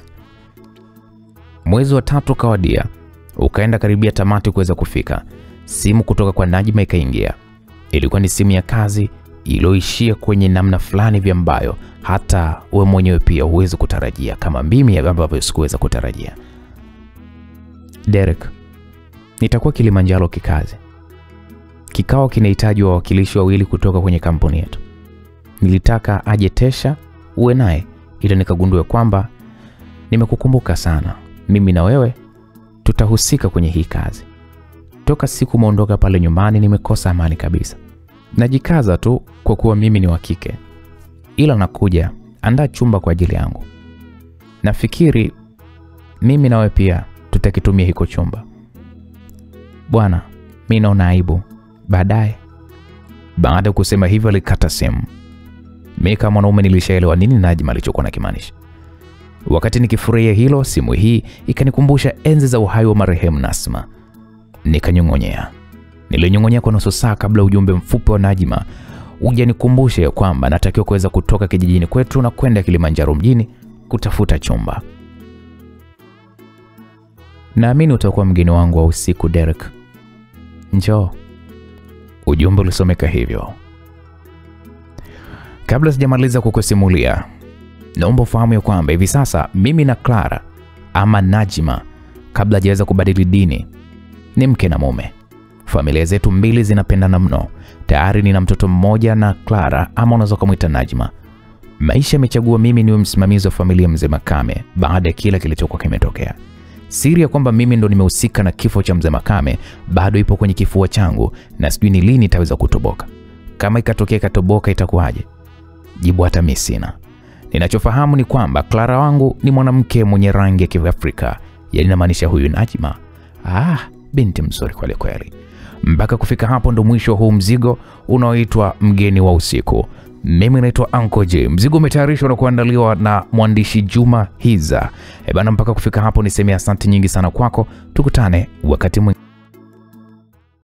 Mwezi wa 3 kawadia, ukaenda karibia tamati kuweza kufika. Simu kutoka kwa Najma ikaingia. Ilikuwa ni simu ya kazi iliyoishia kwenye namna fulani vya ambayo hata wewe mwenyewe pia huwezi kutarajia, kama mimi ambavyo sikuweza kutarajia. Derek, nitakuwa Kilimanjaro kikazi. Kikao kinahitaji wawakilishi wawili kutoka kwenye kampuni yetu. Nilitaka aje Tesha uwe naye, ila nikagundua kwamba nimekukumbuka sana. Mimi na wewe tutahusika kwenye hii kazi. Toka siku umeondoka pale nyumbani nimekosa amani kabisa. Najikaza tu kwa kuwa mimi ni wa kike. Ila nakuja, andaa chumba kwa ajili yangu. Nafikiri mimi na wewe pia tutakitumia hiko chumba. Bwana, mimi naona aibu. Baadaye. Baada ya kusema hivyo alikata simu. Mimi kama mwanaume nilishaelewa nini Najma alichokuwa nakimaanisha. Wakati nikifurahia hilo, simu hii ikanikumbusha enzi za uhai wa marehemu Nasma. Nikanyong'onyea. Nilinyong'onyea kwa nusu saa kabla ujumbe mfupi wa Najma ujanikumbushe kwamba natakiwa kuweza kutoka kijijini kwetu na kwenda Kilimanjaro mjini kutafuta chumba. Naamini utakuwa mgeni wangu wa usiku, Derek. Njoo. Ujumbe ulisomeka hivyo. Kabla sijamaliza kukusimulia, naomba ufahamu kwamba hivi sasa mimi na Clara ama Najma, kabla hajaweza kubadili dini, ni mke na mume. Familia zetu mbili zinapendana mno. Tayari nina mtoto mmoja na Clara, ama unaweza kumuita Najma. Maisha yamechagua mimi niwe msimamizi wa familia Mzee Makame baada ya kila kilichokuwa kimetokea. Siri ya kwamba mimi ndo nimehusika na kifo cha Mzee Makame bado ipo kwenye kifua changu na sijui ni lini itaweza kutoboka. Kama ikatokea katoboka itakuwaje? Jibu hata mimi sina. Ninachofahamu ni kwamba Clara wangu ni mwanamke mwenye rangi ya Kiafrika. Yaani inamaanisha huyu Najma, binti mzuri kweli kweli. Mpaka kufika hapo ndo mwisho huu mzigo unaoitwa Mgeni wa Usiku. Mimi naitwa Uncle J. Mzigo umetayarishwa na kuandaliwa na mwandishi Juma Hiza. Mpaka kufika hapo niseme asante nyingi sana kwako. Tukutane wakati mwingine.